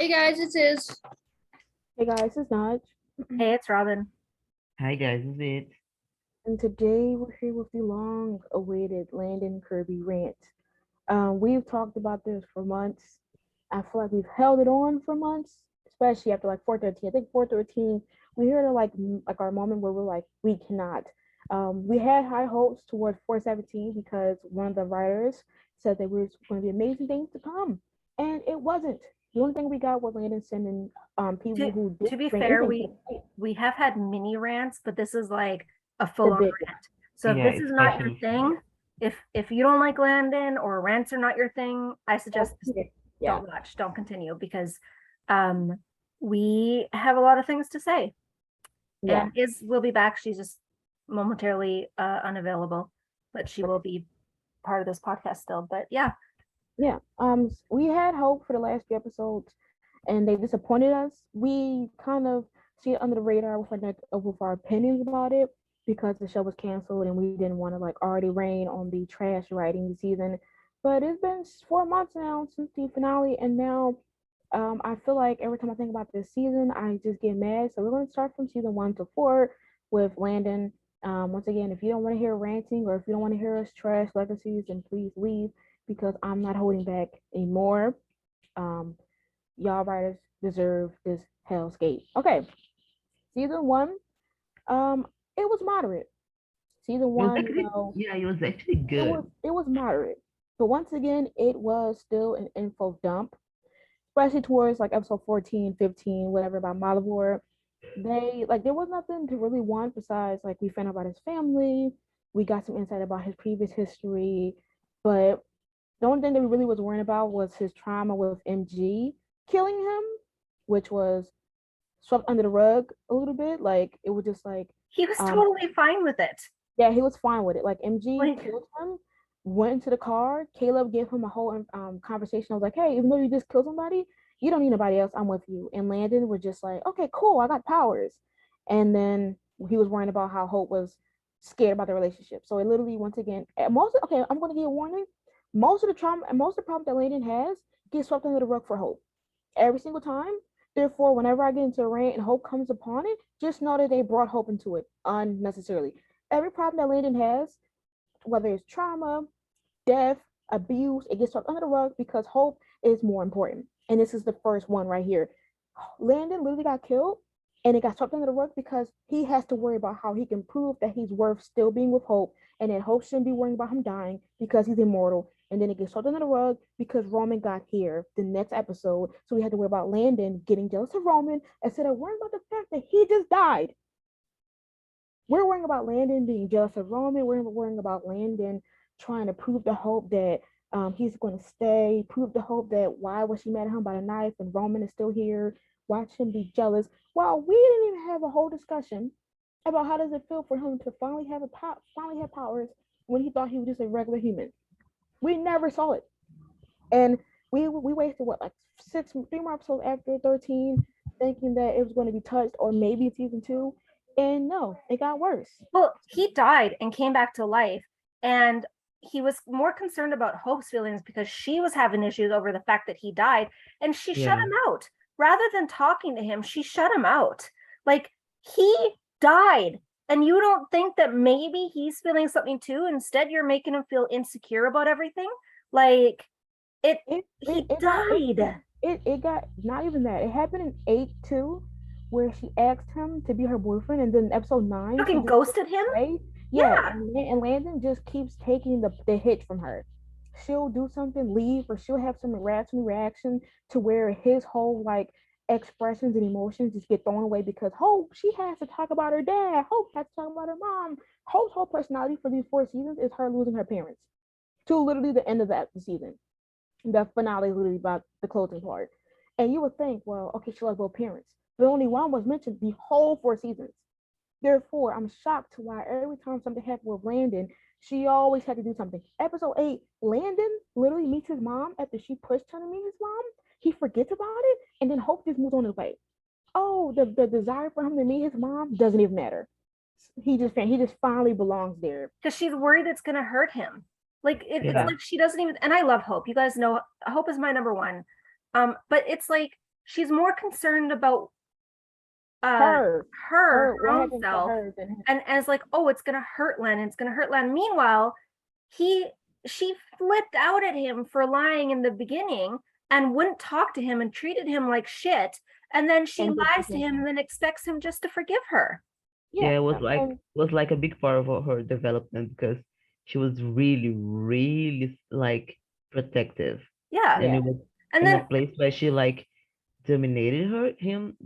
Hey guys, it's Iz. Hey guys, it's Naj, Hey, it's Robyn. Hi guys, is it? and today we're here with the long-awaited Landon Kirby rant. We've talked about this for months. I feel like we've held it on for months, especially after like 413. I think 413, we heard of like our moment where we're like, we cannot. We had high hopes toward 417 because one of the writers said there was going to be amazing things to come, and it wasn't. The only thing we got was Landon sending people To who to didn't be bring fair, anything to we the fight. we have had mini rants, but this is like a The full-on big rant. So if Yeah, this is not your especially thing, if you don't like Landon or rants are not your thing, I suggest just one. Yeah, don't watch, don't continue because um we have a lot of things to say. yeah, And Iz will be back. She's just momentarily unavailable, but she will be part of this podcast still. But yeah, yeah. We had hope for the last few episodes, and they disappointed us. We kind of see it under the radar with our opinions about it because the show was canceled, and we didn't want to like already rain on the trash writing season. But it's been 4 months now since the finale, and now I feel like every time I think about this season, I just get mad. So we're going to start from season 1 to 4 with Landon. Once again, if you don't want to hear ranting or if you don't want to hear us trash legacies, then please leave because I'm not holding back anymore. Um, y'all writers deserve this hellscape. Okay, season one. Um, it was moderate. Season it was one, actually, yeah, it was actually it was good. it was moderate, but once again, it was still an info dump, especially towards like episode 14, 15, whatever about Malivore. They like there was nothing to really want besides like we found out about his family, we got some insight about his previous history, but the only thing that we really was worrying about was his trauma with MG killing him, which was swept under the rug a little bit. Like it was just like, he was um, totally fine with it. yeah, he was fine with it. Like MG Like, killed him, went into the car. Caleb gave him a whole conversation. I was like, hey, even though you just killed somebody, you don't need nobody else. I'm with you. And Landon was just like, okay, cool, I got powers. And then he was worrying about how Hope was scared about the relationship. So it literally, once again, okay, I'm going to give a warning. Most of the trauma and most of the problem that Landon has gets swept under the rug for Hope every single time. Therefore, whenever I get into a rant and Hope comes upon it, just know that they brought Hope into it unnecessarily. Every problem that Landon has, whether it's trauma, death, abuse, it gets swept under the rug because Hope is more important. And this is the first one right here. Landon literally got killed and it got swept under the rug because he has to worry about how he can prove that he's worth still being with Hope, and then Hope shouldn't be worrying about him dying because he's immortal. And then it gets swept under the rug because Roman got here the next episode. So we had to worry about Landon getting jealous of Roman instead of worrying about the fact that he just died. We're worrying about Landon being jealous of Roman. We're worrying about Landon trying to prove to Hope that he's going to stay, prove to Hope that why was she mad at him by the knife and Roman is still here. Watch him be jealous. Well, we didn't even have a whole discussion about how does it feel for him to finally have powers when he thought he was just a regular human. We never saw it, and we wasted what like 3 more episodes after 13, thinking that it was going to be touched or maybe season 2, and no, it got worse. well, he died and came back to life, and he was more concerned about Hope's feelings because she was having issues over the fact that he died, and she shut Yeah, him out. Rather than talking to him, she shut him out. Like, he died, and you don't think that maybe he's feeling something too? Instead, you're making him feel insecure about everything. Like, it It he it got died. it got not even that. It happened in 8 too, where she asked him to be her boyfriend, and then episode 9 she Fucking just ghosted him. away. Yeah, Yeah. and Landon just keeps taking the hit from her. She'll do something, leave, or she'll have some irrational reaction to where his whole like expressions and emotions just get thrown away because Hope she has to talk about her dad. Hope has to talk about her mom. Hope's whole personality for these 4 seasons is her losing her parents to literally the end of the season. The finale is literally about the closing part. And you would think, well, okay, she lost both parents. But only one was mentioned the whole 4 seasons. Therefore, I'm shocked to why every time something happened with Landon, she always had to do something. Episode 8, Landon literally meets his mom after she pushed him to meet his mom. He forgets about it, and then Hope just moves on his way. Oh, the desire for him to meet his mom doesn't even matter. He just finally belongs there. Because she's worried it's going to hurt him. Like it's yeah, like she doesn't even. And I love Hope. You guys know Hope is my number one. But it's like she's more concerned about Her, her what own happened to self, her than him. and as like, oh, it's gonna hurt Len, it's gonna hurt Len. Meanwhile, she flipped out at him for lying in the beginning and wouldn't talk to him and treated him like shit. And then she And lies to him and then expects him just to forgive her. yeah, It and was like a big part of her development because she was really, really like protective. Yeah. And yeah, it was And in a then, place where she like dominated him,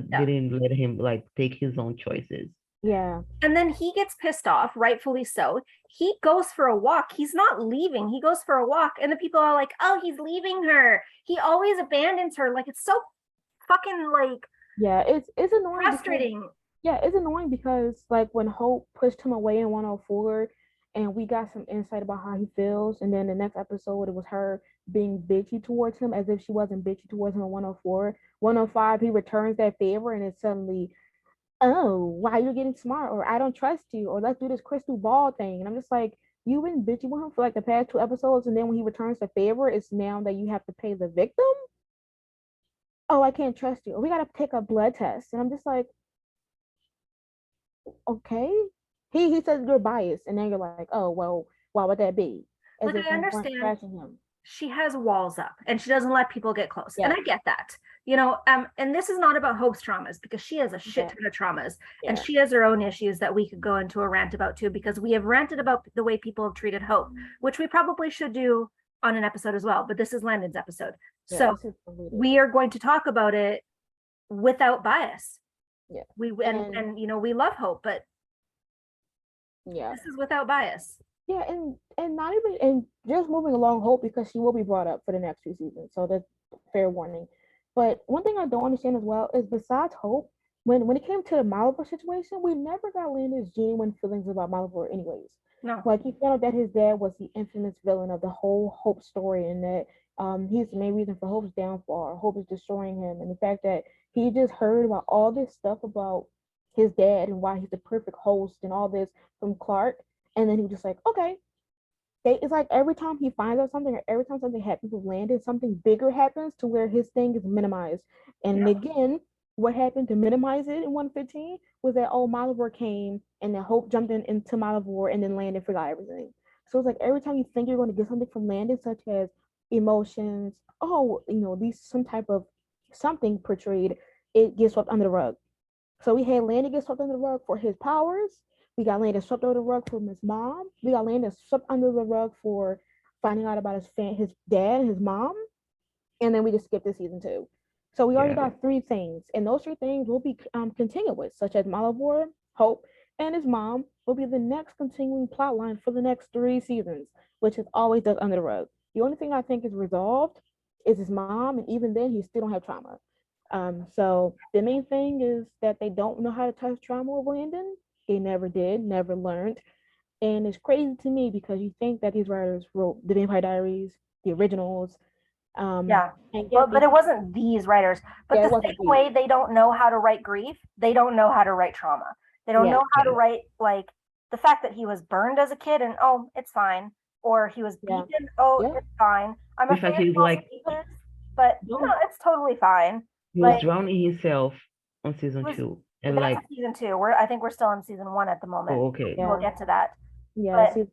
yeah. didn't let him like take his own choices. yeah, And then he gets pissed off, rightfully so. He goes for a walk. He's not leaving. He goes for a walk. And the people are like, oh, he's leaving her. He always abandons her. Like, it's so fucking like yeah. It's annoying because frustrating. yeah, it's annoying because like when Hope pushed him away in 104 and we got some insight about how he feels, and then the next episode it was her being bitchy towards him as if she wasn't bitchy towards him in 104. 105, he returns that favor and it's suddenly, oh, why you're getting smart, or I don't trust you, or let's do this crystal ball thing. And I'm just like, you've been bitchy with him for like the past two episodes, and then when he returns the favor, it's now that you have to pay the victim. Oh, I can't trust you. Or we gotta take a blood test. And I'm just like, okay. He says you're biased, and then you're like, oh well, why would that be? As Like, if I you weren't understand trashing him. she has walls up and she doesn't let people get close. And Yeah, I get that, and this is not about Hope's traumas because she has a shit yeah, ton of traumas and yeah, she has her own issues that we could go into a rant about too, because we have ranted about the way people have treated Hope, which we probably should do on an episode as well. But this is Landon's episode. yeah. So This is deleted. we are going to talk about it without bias. Yeah, We and and we love Hope, but yeah, this is without bias. yeah, and not even and just moving along Hope because she will be brought up for the next two seasons. So that's fair warning. But one thing I don't understand as well is besides Hope, when it came to the Malivore situation, we never got Landon's genuine feelings about Malivore anyways. No. Like he found out that his dad was the infamous villain of the whole Hope story and that he's the main reason for Hope's downfall. Hope is destroying him, and the fact that he just heard about all this stuff about his dad and why he's the perfect host and all this from Clark, and then he was just like, okay. It's like every time he finds out something or every time something happens with Landon, something bigger happens to where his thing is minimized. And Yeah. again, what happened to minimize it in 115 was that Malivore came and then Hope jumped into Malivore and then Landon forgot everything. So it's like every time you think you're going to get something from Landon, such as emotions, these some type of something portrayed, it gets swept under the rug. So we had Landon get swept under the rug for his powers. We got Landon swept under the rug from his mom. We got Landon swept under the rug for finding out about his dad and his mom. And then we just skipped to season two. So we already Yeah. got three things, and those three things will be continuous, such as Malivore, Hope, and his mom will be the next continuing plot line for the next three seasons, which is always dug under the rug. The only thing I think is resolved is his mom, and even then, he still don't have trauma. So the main thing is that they don't know how to touch trauma with Landon. They never did, never learned. And it's crazy to me because you think that these writers wrote the Vampire Diaries, the originals, Yeah. and Well, yet but they it wasn't these writers. But yeah, the it wasn't same way they don't know how to write grief, they don't know how to write trauma. They don't yeah, know how to Yeah. write like the fact that he was burned as a kid and oh, it's fine. Or he was yeah, beaten, oh, yeah. it's fine. I'm In fact, afraid of he's false like speakers, but no, No, it's totally fine. he was Like drowning himself on it season was 2. And that's like, season two. I think we're still in season one at the moment. oh, okay. We'll yeah, get to that. yeah. But See,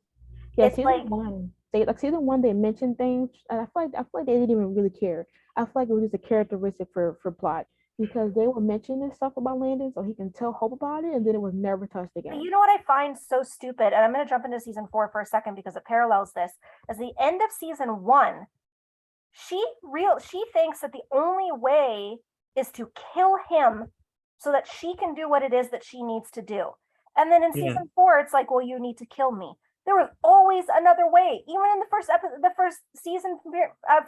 yeah, it's season like one. Season one they mentioned things, and I feel like they didn't even really care. I feel like it was just a characteristic for plot because they were mentioning this stuff about Landon, so he can tell Hope about it, and then it was never touched again. you know what I find so stupid, and I'm going to jump into season 4 for a second because it parallels this. As the end of season 1, she thinks that the only way is to kill him so that she can do what it is that she needs to do. And then in Yeah. season 4, it's like, well, you need to kill me. There was always another way. Even in the first season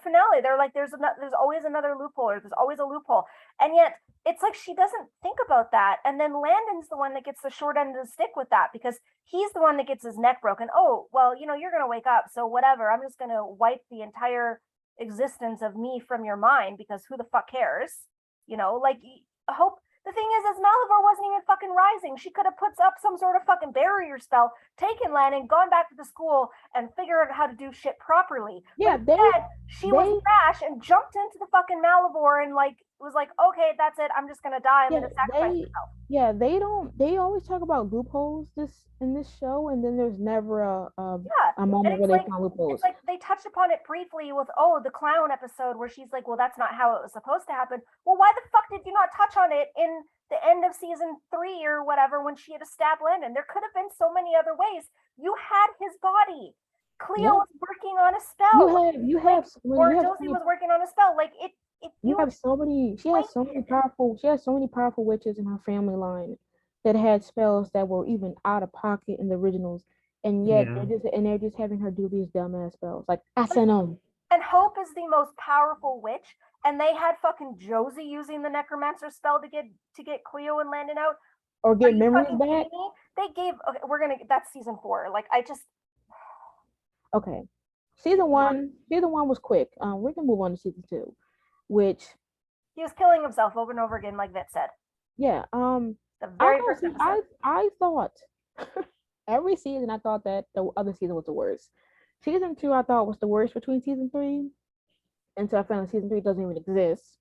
finale, they're like, there's always another loophole, or there's always a loophole, and yet it's like she doesn't think about that. And then Landon's the one that gets the short end of the stick with that because he's the one that gets his neck broken. Oh, well, you're gonna wake up, so whatever. I'm just gonna wipe the entire existence of me from your mind because who the fuck cares? Like Hope The thing is Malivore wasn't even fucking rising. She could have put up some sort of fucking barrier spell, taken Landon, gone back to the school, and figured out how to do shit properly. Yeah, but instead, she was rash and jumped into the fucking Malivore and like was like, okay, that's it. I'm just gonna die. I'm gonna sacrifice myself. Yeah, they always talk about loopholes in this show, and then there's never a moment where they found loopholes. It's like they touched upon it briefly with the clown episode where she's like, well, that's not how it was supposed to happen. Well, why the fuck did you not touch on it in the end of season 3 or whatever when she had to stab Landon? There could have been so many other ways. You had his body. Cleo was working on a spell. Josie was working on a spell. Like it. She has so many powerful witches in her family line that had spells that were even out of pocket in the originals, and yet they're just having her do these dumbass spells like SNM. And Hope is the most powerful witch, and they had fucking Josie using the necromancer spell to get Cleo and Landon out or get memories back. They gave. Okay, that's season 4. Like I just. Okay, season one was quick. We can move on to season 2. Which he was killing himself over and over again, like Vit said. Yeah. The very first episode. I thought every season I thought that the other season was the worst. Season 2 I thought was the worst between season 3. Until I found out season 3 doesn't even exist.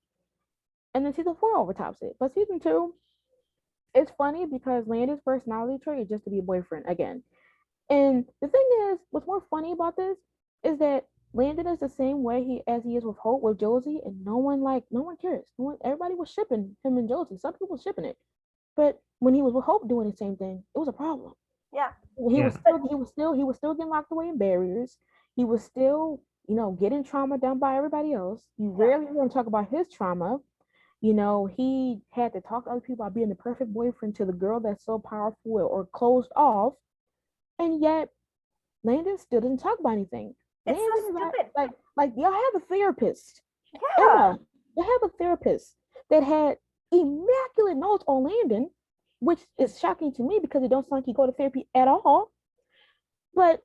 And then season 4 overtops it. But season 2, it's funny because Landon's personality trait is just to be a boyfriend again. And the thing is, what's more funny about this is that Landon is the same way as he is with Hope, with Josie, and no one cares. Everybody was shipping him and Josie. Some people were shipping it, but when he was with Hope doing the same thing, it was a problem. Yeah, he was still getting locked away in barriers. He was still, getting trauma done by everybody else. You rarely hear him talk about his trauma. He had to talk to other people about being the perfect boyfriend to the girl that's so powerful or closed off, and yet Landon still didn't talk about anything. It's so stupid. Like y'all have a therapist. Yeah. They have a therapist that had immaculate notes on Landon, which is shocking to me because it don't sound like he go to therapy at all. But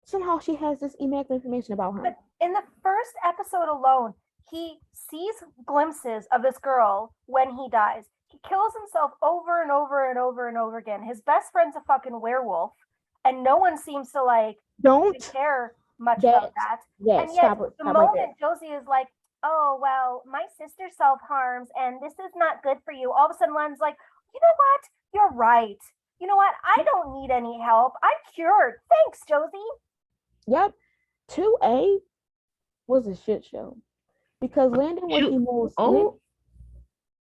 somehow she has this immaculate information about him. But in the first episode alone, he sees glimpses of this girl when he dies. He kills himself over and over and over and over again. His best friend's a fucking werewolf, and no one seems to don't care much about that. Yes, and yet, the moment Josie is like, oh, well, my sister self-harms and this is not good for you. All of a sudden, Len's like, you know what? You're right. You know what? I don't need any help. I'm cured. Thanks, Josie. Yep. 2A was a shit show because Landon was the most...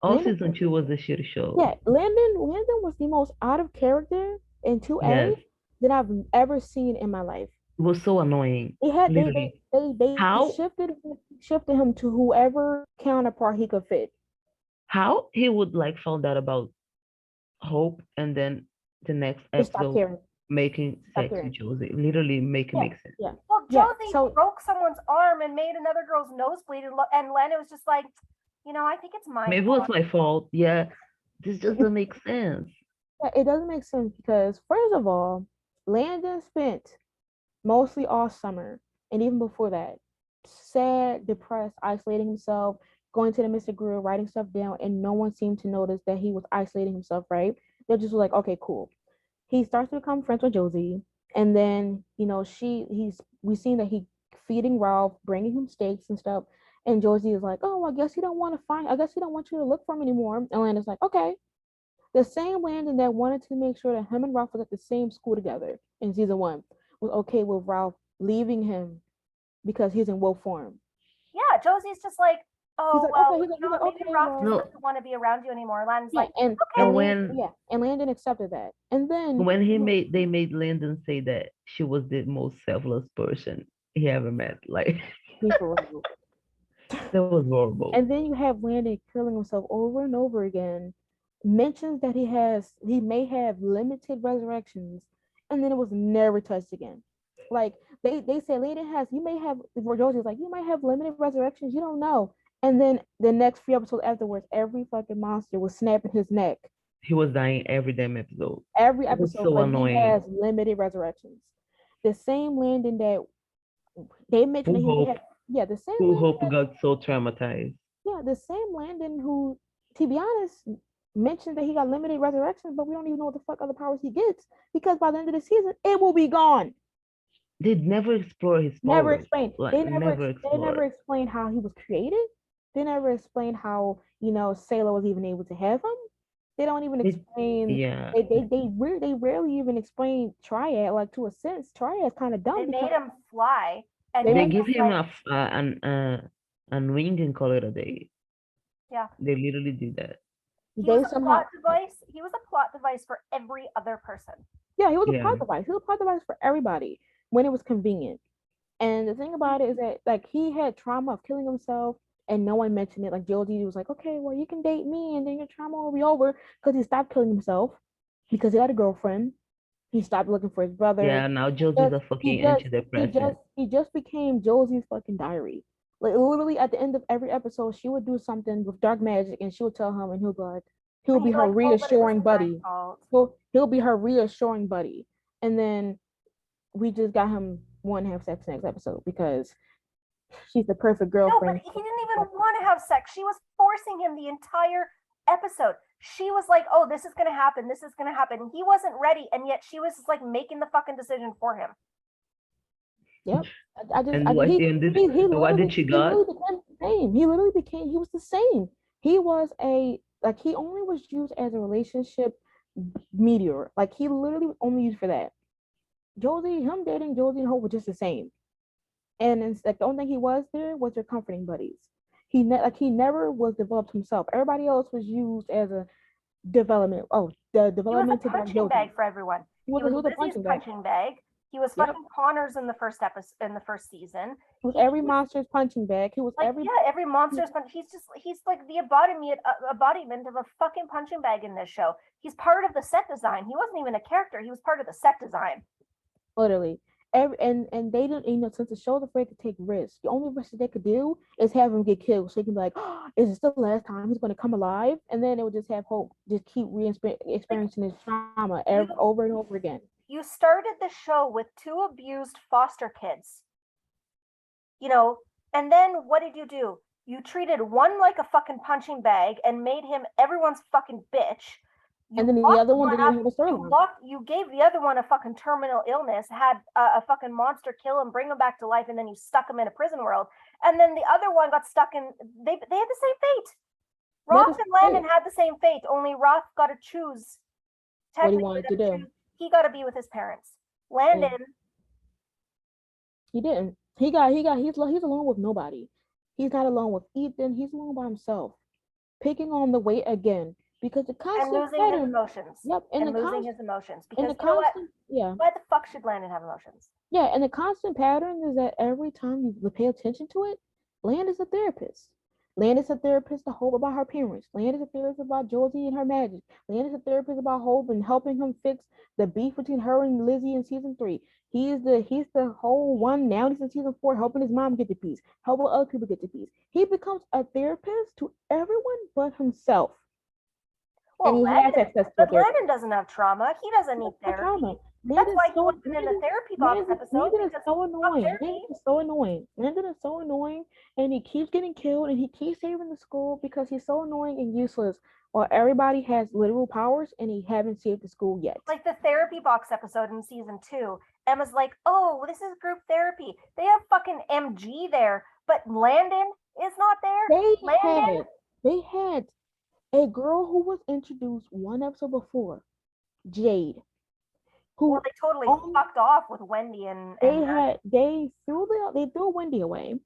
All season 2 was a shit show. Yeah, Landon was the most out of character in 2A that I've ever seen in my life. It was so annoying. They shifted him to whoever counterpart he could fit. How he would found out about Hope and then the next episode making sex with Josie. Literally make sense. Yeah. Well, Josie broke someone's arm and made another girl's nose bleed, and Landon was just like, I think it's my fault. Maybe it was my fault. Yeah. This just doesn't make sense. Yeah, it doesn't make sense because first of all, Landon spent mostly all summer and even before that sad, depressed, isolating himself, going to the Mystic Grill, writing stuff down, and no one seemed to notice that he was isolating himself, right? They just were like, okay, cool. He starts to become friends with Josie, and then we've seen that he feeding Ralph, bringing him steaks and stuff, and Josie is like, oh, I guess he don't want you to look for him anymore. And Landon's like, okay. The same Landon that wanted to make sure that him and Ralph was at the same school together in season 1 was okay with Ralph leaving him because he's in wolf form. Yeah, Josie's just like, maybe Ralph doesn't want to be around you anymore. Landon's and Landon accepted that. And then when they made Landon say that she was the most selfless person he ever met. That was horrible. And then you have Landon killing himself over and over again, mentions that he may have limited resurrections, and then it was never touched again. They said Landon Josie's like, you might have limited resurrections, you don't know. And then the next few episodes afterwards, every fucking monster was snapping his neck. He was dying every damn episode. Every episode, so annoying. He has limited resurrections. The same Landon that they mentioned that he had. Yeah, the same. Who Hope got so traumatized. Yeah, the same Landon who, to be honest, mentioned that he got limited resurrections, but we don't even know what the fuck other powers he gets because by the end of the season, it will be gone. They'd never explore his Never powers. explained. Like They never never explore. explained how he was created. They never explained how Sailor was even able to have him. They don't even explain. Yeah. They rarely even explain Triad. Like to a sense, Triad's kind of dumb They because made him fly, and they They he made give was him like, an wing and call it a day. yeah, They literally did that. he was they a somehow plot device. He was a plot device for every other person. yeah he was a Yeah. plot device. He was a plot device for everybody when it was convenient. And the thing about it is that like he had trauma of killing himself and no one mentioned it. Like Josie was like, okay, well you can date me and then your trauma will be over because he stopped killing himself because he had a girlfriend. He stopped looking for his brother. Yeah, now Josie's a fucking antidepressant. He just became Josie's fucking diary. Like literally at the end of every episode, she would do something with dark magic and she would tell him and he'll go like, he'll And be he's her like, oh, but it reassuring wasn't my buddy. fault. He'll be her reassuring buddy. And then we just got him one half sex next episode because she's the perfect No, but girlfriend. he didn't even want to have sex. She was forcing him the entire episode. She was like, oh, this is going to happen. This is going to happen. He wasn't ready. And yet she was just like making the fucking decision for him. Yep. And what did she he got? literally became the same. He literally became he was the same. He was he only was used as a relationship meteor. Like he literally was only used for that. Him dating Josie and Hope were just the same. And it's like the only thing he was there was their comforting buddies. He never was developed himself. Everybody else was used as a development. Oh, the He was a development to Dark punching Josie. bag for everyone. He was Lizzie's Lizzie's punching bag. He was Yep. fucking Connor's in the first episode, in the first season. He was every monster's punching bag. He was like every every monster's punch. He's like the embodiment of a fucking punching bag in this show. He's part of the set design. He wasn't even a character. He was part of the set design. literally. And they didn't, since the show's afraid to take risks, the only risk that they could do is have him get killed. So they can be like, oh, is this the last time he's going to come alive? And then it would just have Hope just keep experiencing his trauma over and over again. You started the show with 2 abused foster kids, and then what did you do? You treated one like a fucking punching bag and made him everyone's fucking bitch. And then the other one didn't have a storyline. You gave the other one a fucking terminal illness, had a fucking monster kill him, bring him back to life, and then you stuck him in a prison world. And then the other one got stuck in. They had the same fate. Roth and Landon had the same fate. Only Roth got to choose what he wanted to do. He got to be with his parents. Landon, he didn't. He's alone with nobody. He's not alone with Ethan. He's alone by himself, picking on the weight again. Because the constant and losing his emotions. Yep, and losing his emotions. Because yeah. Why the fuck should Landon have emotions? Yeah, and the constant pattern is that every time you pay attention to it, Land is a therapist. Land is a therapist to Hope about her parents. Land is a therapist about Josie and her magic. Land is a therapist about Hope and helping him fix the beef between her and Lizzie in season 3. He's the whole one now. He's in season 4, helping his mom get the peace, helping other people get the peace. He becomes a therapist to everyone but himself. Well, and Landon doesn't have trauma. He doesn't need therapy. That's why he wasn't in the therapy box episode. Landon is so annoying. Landon is so annoying, and he keeps getting killed, and he keeps saving the school because he's so annoying and useless. While everybody has literal powers, and he haven't saved the school yet. Like the therapy box episode in season 2, Emma's like, "Oh, this is group therapy. They have fucking MG there, but Landon is not there." They had a girl who was introduced one episode before, Jade. Well, they totally fucked off with Wendy and they threw Wendy away.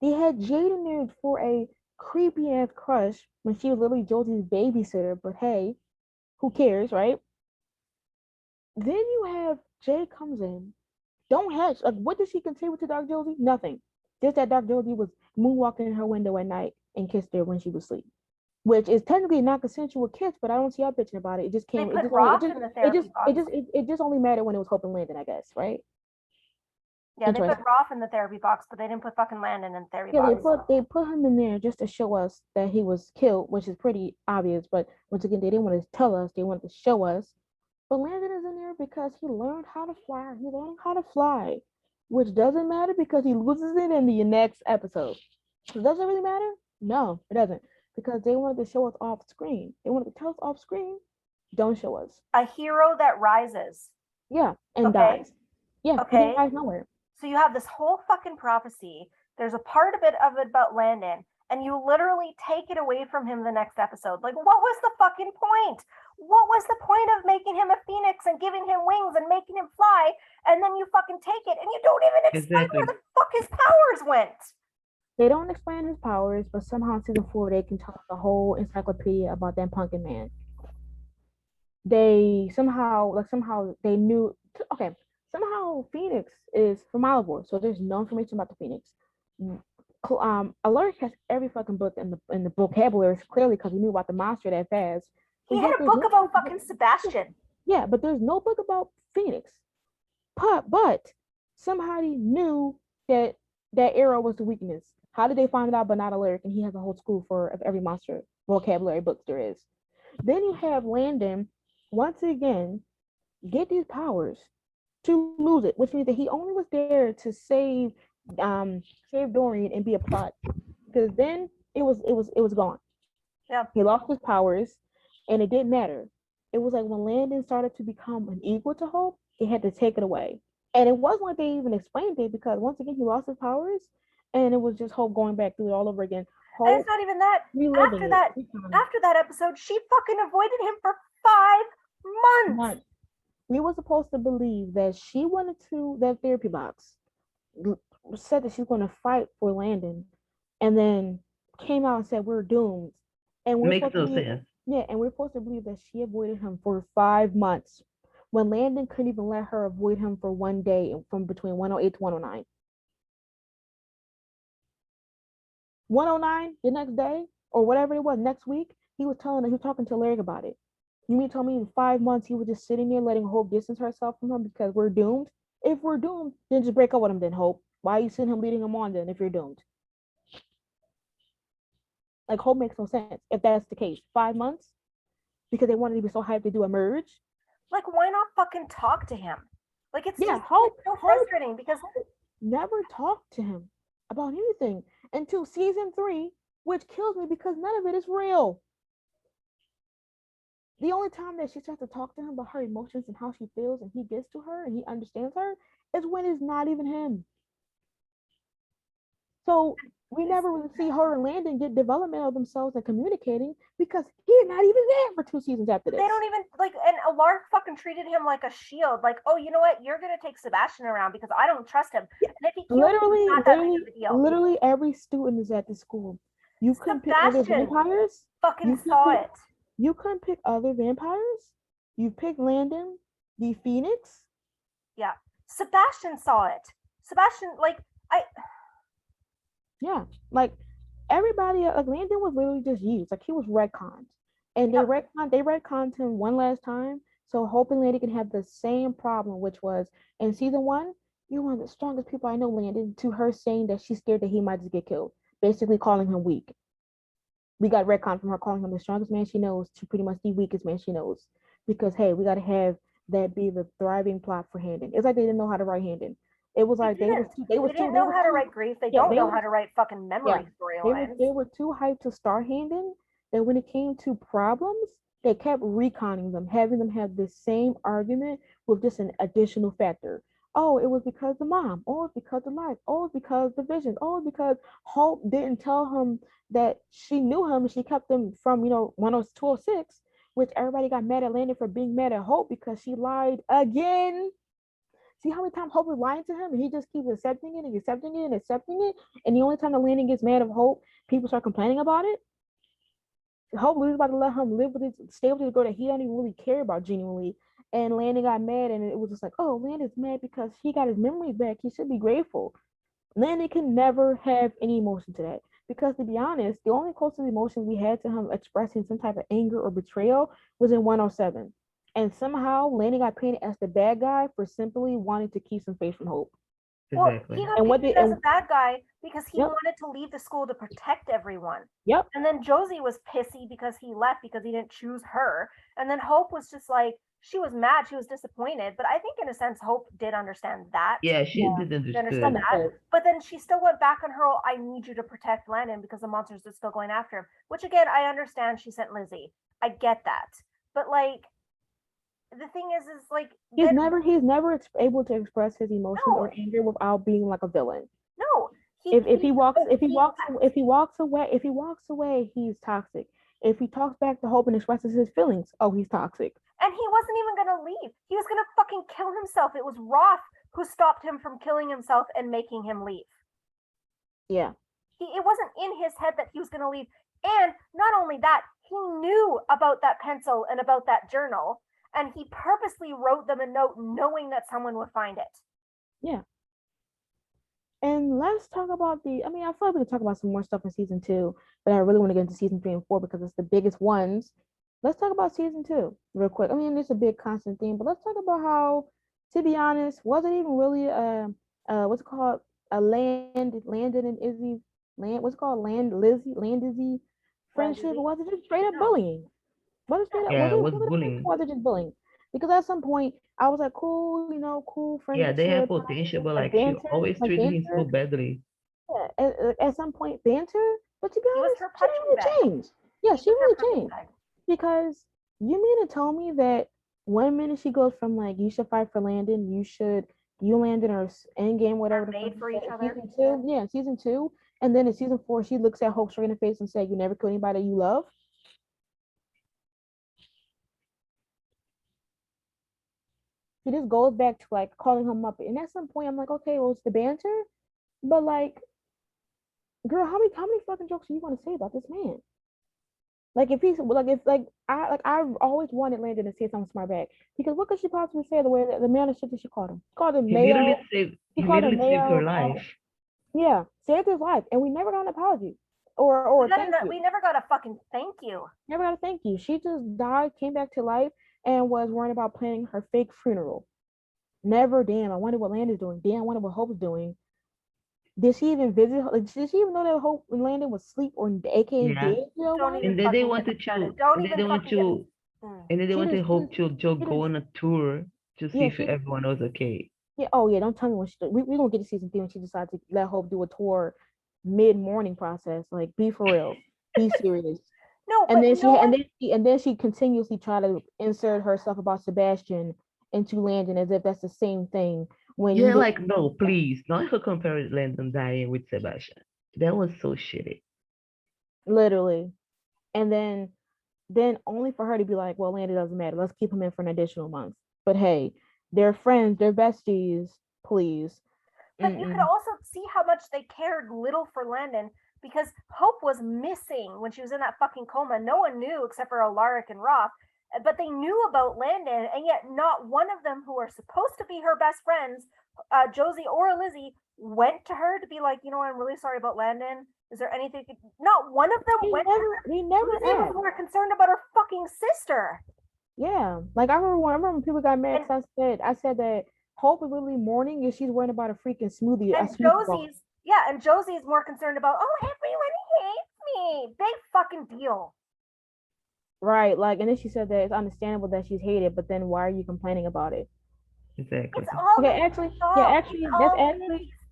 They had Jade in there for a creepy ass crush when she was literally Josie's babysitter, but hey, who cares, right? Then you have Jade comes in, don't hatch. Like, what did she contribute to Dark Josie? Nothing. Just that Dark Josie was moonwalking in her window at night and kissed her when she was asleep. Which is technically not consensual kiss, but I don't see y'all bitching about it. It just came. It just only mattered when it was Hope and Landon, I guess, right? Yeah, they put Roth in the therapy box, but they didn't put fucking Landon in the therapy box. They put him in there just to show us that he was killed, which is pretty obvious. But once again, they didn't want to tell us; they wanted to show us. But Landon is in there because he learned how to fly. He's learning how to fly, which doesn't matter because he loses it in the next episode. So does it really matter? No, it doesn't. because they wanted to show us off screen. They wanted to tell us off screen, don't show us. A hero that rises. Yeah, and Okay. dies. Yeah, he Okay. dies nowhere. So you have this whole fucking prophecy. There's a part of it about Landon, and you literally take it away from him the next episode. Like, what was the fucking point? What was the point of making him a phoenix and giving him wings and making him fly, and then you fucking take it and you don't even explain where the fuck his powers went? They don't explain his powers, but somehow in season 4 they can tell us the whole encyclopedia about that pumpkin man. They somehow they knew. Okay, somehow Phoenix is from Malivore, so there's no information about the Phoenix. Alaric has every fucking book in the vocabulary clearly because he knew about the monster that fast. He had a book about fucking Sebastian. Yeah, but there's no book about Phoenix. But somehow he knew that arrow was the weakness. How did they find it out but not Alaric? And he has a whole school for every monster vocabulary books there is. Then you have Landon once again get these powers to lose it, which means that he only was there to save Dorian and be a plot, because then it was gone. Yeah, he lost his powers, and it didn't matter. It was like when Landon started to become an equal to Hope, they had to take it away, and it wasn't like they even explained it, because once again he lost his powers, and it was just Hope going back through it all over again. Hope, and it's not even that. After that episode, she fucking avoided him for 5 months. We were supposed to believe that she wanted to, that therapy box said that she was going to fight for Landon, and then came out and said we're doomed. And makes no sense. Yeah, and we're supposed to believe that she avoided him for 5 months, when Landon couldn't even let her avoid him for one day from between 108 to 109. 109 the next day, or whatever it was, next week, he was talking to Larry about it. You mean tell me in 5 months he was just sitting there letting Hope distance herself from him because we're doomed? If we're doomed, then just break up with him then, Hope. Why are you sitting him leading him on then if you're doomed? Like, Hope makes no sense if that's the case. 5 months? Because they wanted to be so hyped to do a merge? Like, why not fucking talk to him? Like, it's just Hope, so frustrating because Hope never talked to him about anything until season 3, which kills me because none of it is real. The only time that she starts to talk to him about her emotions and how she feels, and he gets to her and he understands her, is when it's not even him. So we never really see her and Landon get development of themselves and communicating, because he's not even there for 2 seasons after this. They don't even, like, and Alaric fucking treated him like a shield. Like, oh, you know what? You're going to take Sebastian around because I don't trust him. Yeah. And if he kills him, it's not that big of a deal. Literally every student is at the school. You couldn't pick other vampires. Fucking saw it. You couldn't pick other vampires. You picked Landon, the Phoenix. Yeah. Sebastian saw it. Sebastian, Yeah, like everybody, like Landon was literally just used. Like, he was retconned. And they retconned him one last time, so Hope and Landon can have the same problem, which was in season 1, you're one of the strongest people I know, Landon, to her saying that she's scared that he might just get killed, basically calling him weak. We got retcon from her calling him the strongest man she knows to pretty much the weakest man she knows. Because, hey, we got to have that be the thriving plot for Handon. It's like they didn't know how to write Handon. It was like they didn't know how to write grief. They don't know how to write fucking memory storylines. They were too hyped to star Handon that when it came to problems, they kept reconning them, having them have the same argument with just an additional factor. Oh, it was because the mom. Oh, it's because the life. Oh, it's because the visions. Oh, it's because Hope didn't tell him that she knew him and she kept him from, 10206, which everybody got mad at Landon for being mad at Hope because she lied again. See how many times Hope was lying to him, and he just keeps accepting it and accepting it and accepting it. And the only time that Landon gets mad at Hope, people start complaining about it. Hope was about to let him stay with this girl that he don't even really care about genuinely. And Landon got mad, and it was just like, oh, Landon's mad because he got his memories back. He should be grateful. Landon can never have any emotion to that. Because to be honest, the only closest emotion we had to him expressing some type of anger or betrayal was in 107. And somehow Landon got painted as the bad guy for simply wanting to keep some face from Hope. Exactly. Well, he got painted as a bad guy because he wanted to leave the school to protect everyone. Yep. And then Josie was pissy because he left because he didn't choose her. And then Hope was just like, she was mad, she was disappointed, but I think in a sense Hope did understand that. Yeah, she did She understood. understood that. But then she still went back on her whole, I need you to protect Landon because the monsters are still going after him. Which again, I understand she sent Lizzie. I get that. But like the thing is like he's never able to express his emotions or anger without being like a villain. No. If he walks away, he's toxic. If he talks back to Hope and expresses his feelings, oh, he's toxic. And he wasn't even gonna leave. He was gonna fucking kill himself. It was Roth who stopped him from killing himself and making him leave. Yeah. It wasn't in his head that he was gonna leave. And not only that, he knew about that pencil and about that journal, and he purposely wrote them a note knowing that someone would find it. Yeah. And let's talk about I feel like we could talk about some more stuff in season 2, but I really want to get into season 3 and 4 because it's the biggest ones. Let's talk about season 2 real quick. I mean, it's a big constant theme, but let's talk about how, to be honest, was it even really what's it called? A Landon and Izzy what's it called? Izzy friendship? Or was it just straight up bullying? Was it bullying? Or was it just bullying? Because at some point I was like, cool, cool friendship. Yeah, they have potential, but like she always treated him so badly. Yeah, at some point banter, but to be honest, she really changed. Yeah, she really changed. Because you mean to tell me that one minute she goes from like, you should fight for Landon, you Landon are end game, whatever the made for each other. Season 2, and then in season 4 she looks at Hope straight in the face and said, you never kill anybody you love. She just goes back to like calling him up, and at some point I'm like, okay, well, it's the banter, but like, girl, how many fucking jokes are you going to say about this man? Like if I've always wanted Landon to say something smart back, because what could she possibly say the way that the amount of shit that she called him? Called him Mayo. He literally saved her life. Yeah, saved his life, and we never got an apology or thank you. We never got a fucking thank you. Never got a thank you. She just died, came back to life, and was worrying about planning her fake funeral. Never, damn, I wonder what Landon's doing. Damn, I wonder what Hope's doing. Did she even visit? Like, did she even know that Hope and Landon was asleep or AKA dead? And then they wanted to. And then they wanted Hope to go on a tour to see if everyone was okay. Yeah. Oh yeah. Don't tell me when we gonna get to season 3 when she decided to let Hope do a tour mid-morning process. Like, be for real. Be serious. No. And then she continuously tried to insert herself about Sebastian into Landon as if that's the same thing. When no, please, not her compare Landon dying with Sebastian. That was so shitty. Literally. And then only for her to be like, well, Landon doesn't matter. Let's keep him in for an additional month. But hey, they're friends, they're besties, please. But you could also see how much they cared little for Landon, because Hope was missing when she was in that fucking coma. No one knew except for Alaric and Roth. But they knew about Landon, and yet not one of them who are supposed to be her best friends, Josie or Lizzie, went to her to be like, I'm really sorry about Landon. Is there anything? Not one of them went. They never asked. Were concerned about her fucking sister. Yeah, like I remember when people got mad. I said that Hope is literally mourning and she's worrying about a freaking smoothie. And Josie's more concerned about, everyone hates me. Big fucking deal. Right, like, and then she said that it's understandable that she's hated, but then why are you complaining about it? Exactly. It's all that's Lizzie's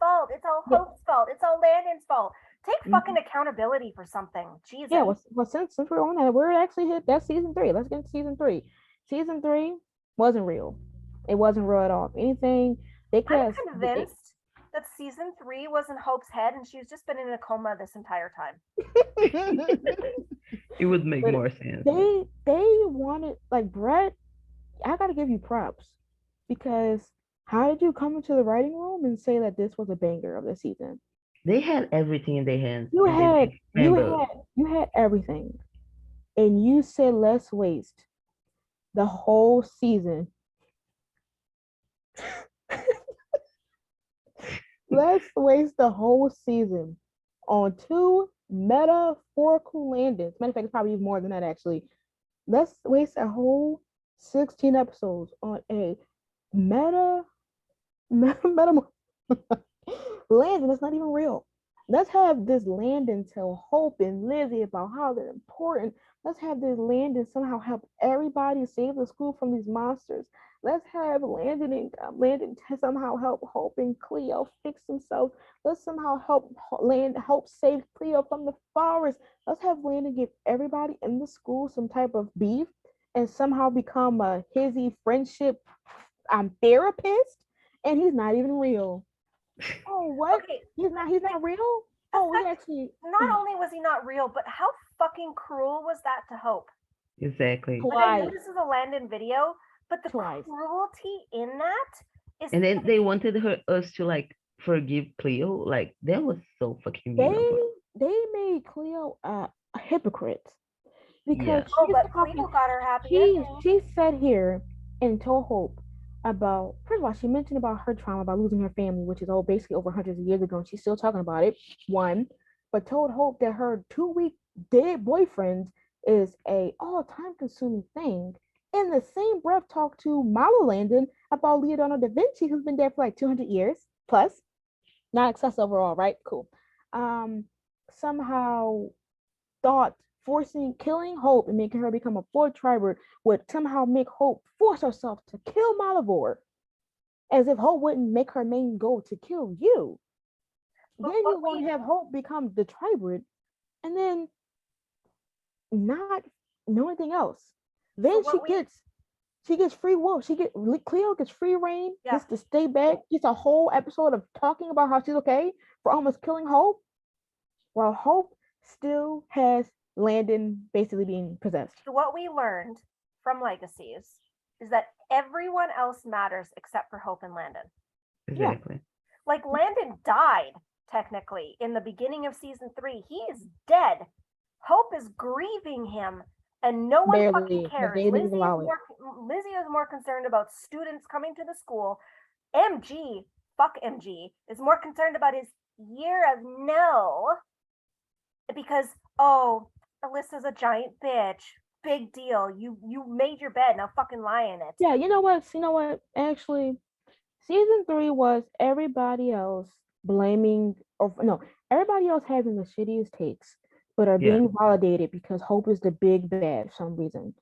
fault. It's all Hope's fault. It's all Landon's fault. Take fucking accountability for something. Jesus. Yeah, well, since we're on that, we're actually hit. That's season 3. Let's get into season 3. Season 3 wasn't real. It wasn't real at all. If anything, I'm convinced that season 3 was in Hope's head, and she's just been in a coma this entire time. It would make more sense. They wanted, like, Brett. I gotta give you props, because how did you come into the writing room and say that this was a banger of the season? They had everything in their hands. You had everything, and you said let's waste the whole season. Let's waste the whole season on 2 metaphorical Landons. Matter of fact, it's probably even more than that, actually. Let's waste a whole 16 episodes on a meta Landon that's not even real. Let's have this Landon tell Hope and Lizzie about how they're important Let's have this Landon somehow help everybody save the school from these monsters. Let's have Landon somehow help Hope and Cleo fix themselves. Let's somehow help save Cleo from the forest. Let's have Landon give everybody in the school some type of beef and somehow become a hizzy friendship therapist. And he's not even real. Oh, what? Okay, He's not real? Oh, he actually not only was he not real, but how fucking cruel was that to Hope? Exactly. Like, I know this is a Landon video, but the cruelty in that is. And then they wanted us to like forgive Cleo. Like that was so fucking mean. They made Cleo a hypocrite because but Cleo got her happy ending. She sat here and told Hope about, first of all, she mentioned about her trauma about losing her family, which is basically over hundreds of years ago, and she's still talking about it. One, but told Hope that her 2-week dead boyfriend is a all-time consuming thing. In the same breath, talked to Malo Landon about Leonardo da Vinci, who's been dead for like 200 years plus. Not excess overall, right? Cool. Somehow thought killing Hope and making her become a full triber would somehow make Hope force herself to kill Malivore, as if Hope wouldn't make her main goal to kill you. Then you want to have Hope become the triber, and then not know anything else. Then she gets free will. Cleo gets free reign, gets to stay back, gets a whole episode of talking about how she's okay for almost killing Hope, while Hope still has Landon basically being possessed. So what we learned from Legacies is that everyone else matters except for Hope and Landon. Exactly. Yeah. Like Landon died technically in the beginning of season 3. He is dead. Hope is grieving him, and no one fucking cares. Lizzie is more concerned about students coming to the school. MG, fuck MG, is more concerned about his year of no. Because, Alyssa's a giant bitch. Big deal. You made your bed, now fucking lie in it. Yeah, you know what? Actually, season 3 was everybody else blaming, everybody else having the shittiest takes, but are being validated because Hope is the big bad for some reason.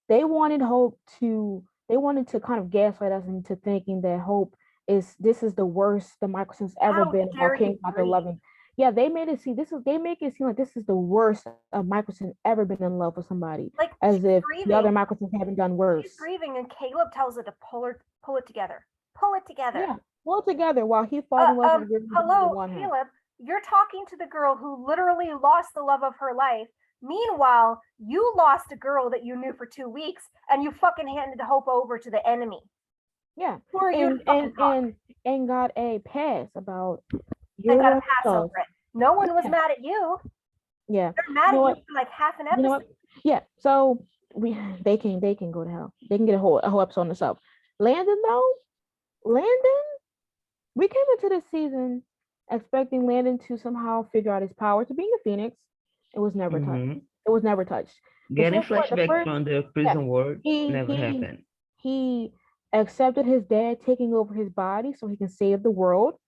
They wanted to kind of gaslight us into thinking that Hope this is the worst the Microson's ever been about King Arthur loving. Yeah, they make it seem like this is the worst of Microson ever been in love with somebody. Like, as if the other Microsons haven't done worse. She's grieving, and Caleb tells her to pull it together. Pull it together. Yeah, pull it together while he falls in love with her. Hello, Caleb. You're talking to the girl who literally lost the love of her life. Meanwhile, you lost a girl that you knew for 2 weeks, and you fucking handed Hope over to the enemy. Yeah, and got a pass about. I got a pass over it. No one was mad at you. Yeah, they're mad at you for like half an episode. You know what? Yeah, so they can go to hell. They can get a whole episode on themselves. Landon, we came into this season expecting Landon to somehow figure out his power to being a phoenix. It was never touched. It was never touched. Getting flashbacks from the prison world never happened. He accepted his dad taking over his body so he can save the world.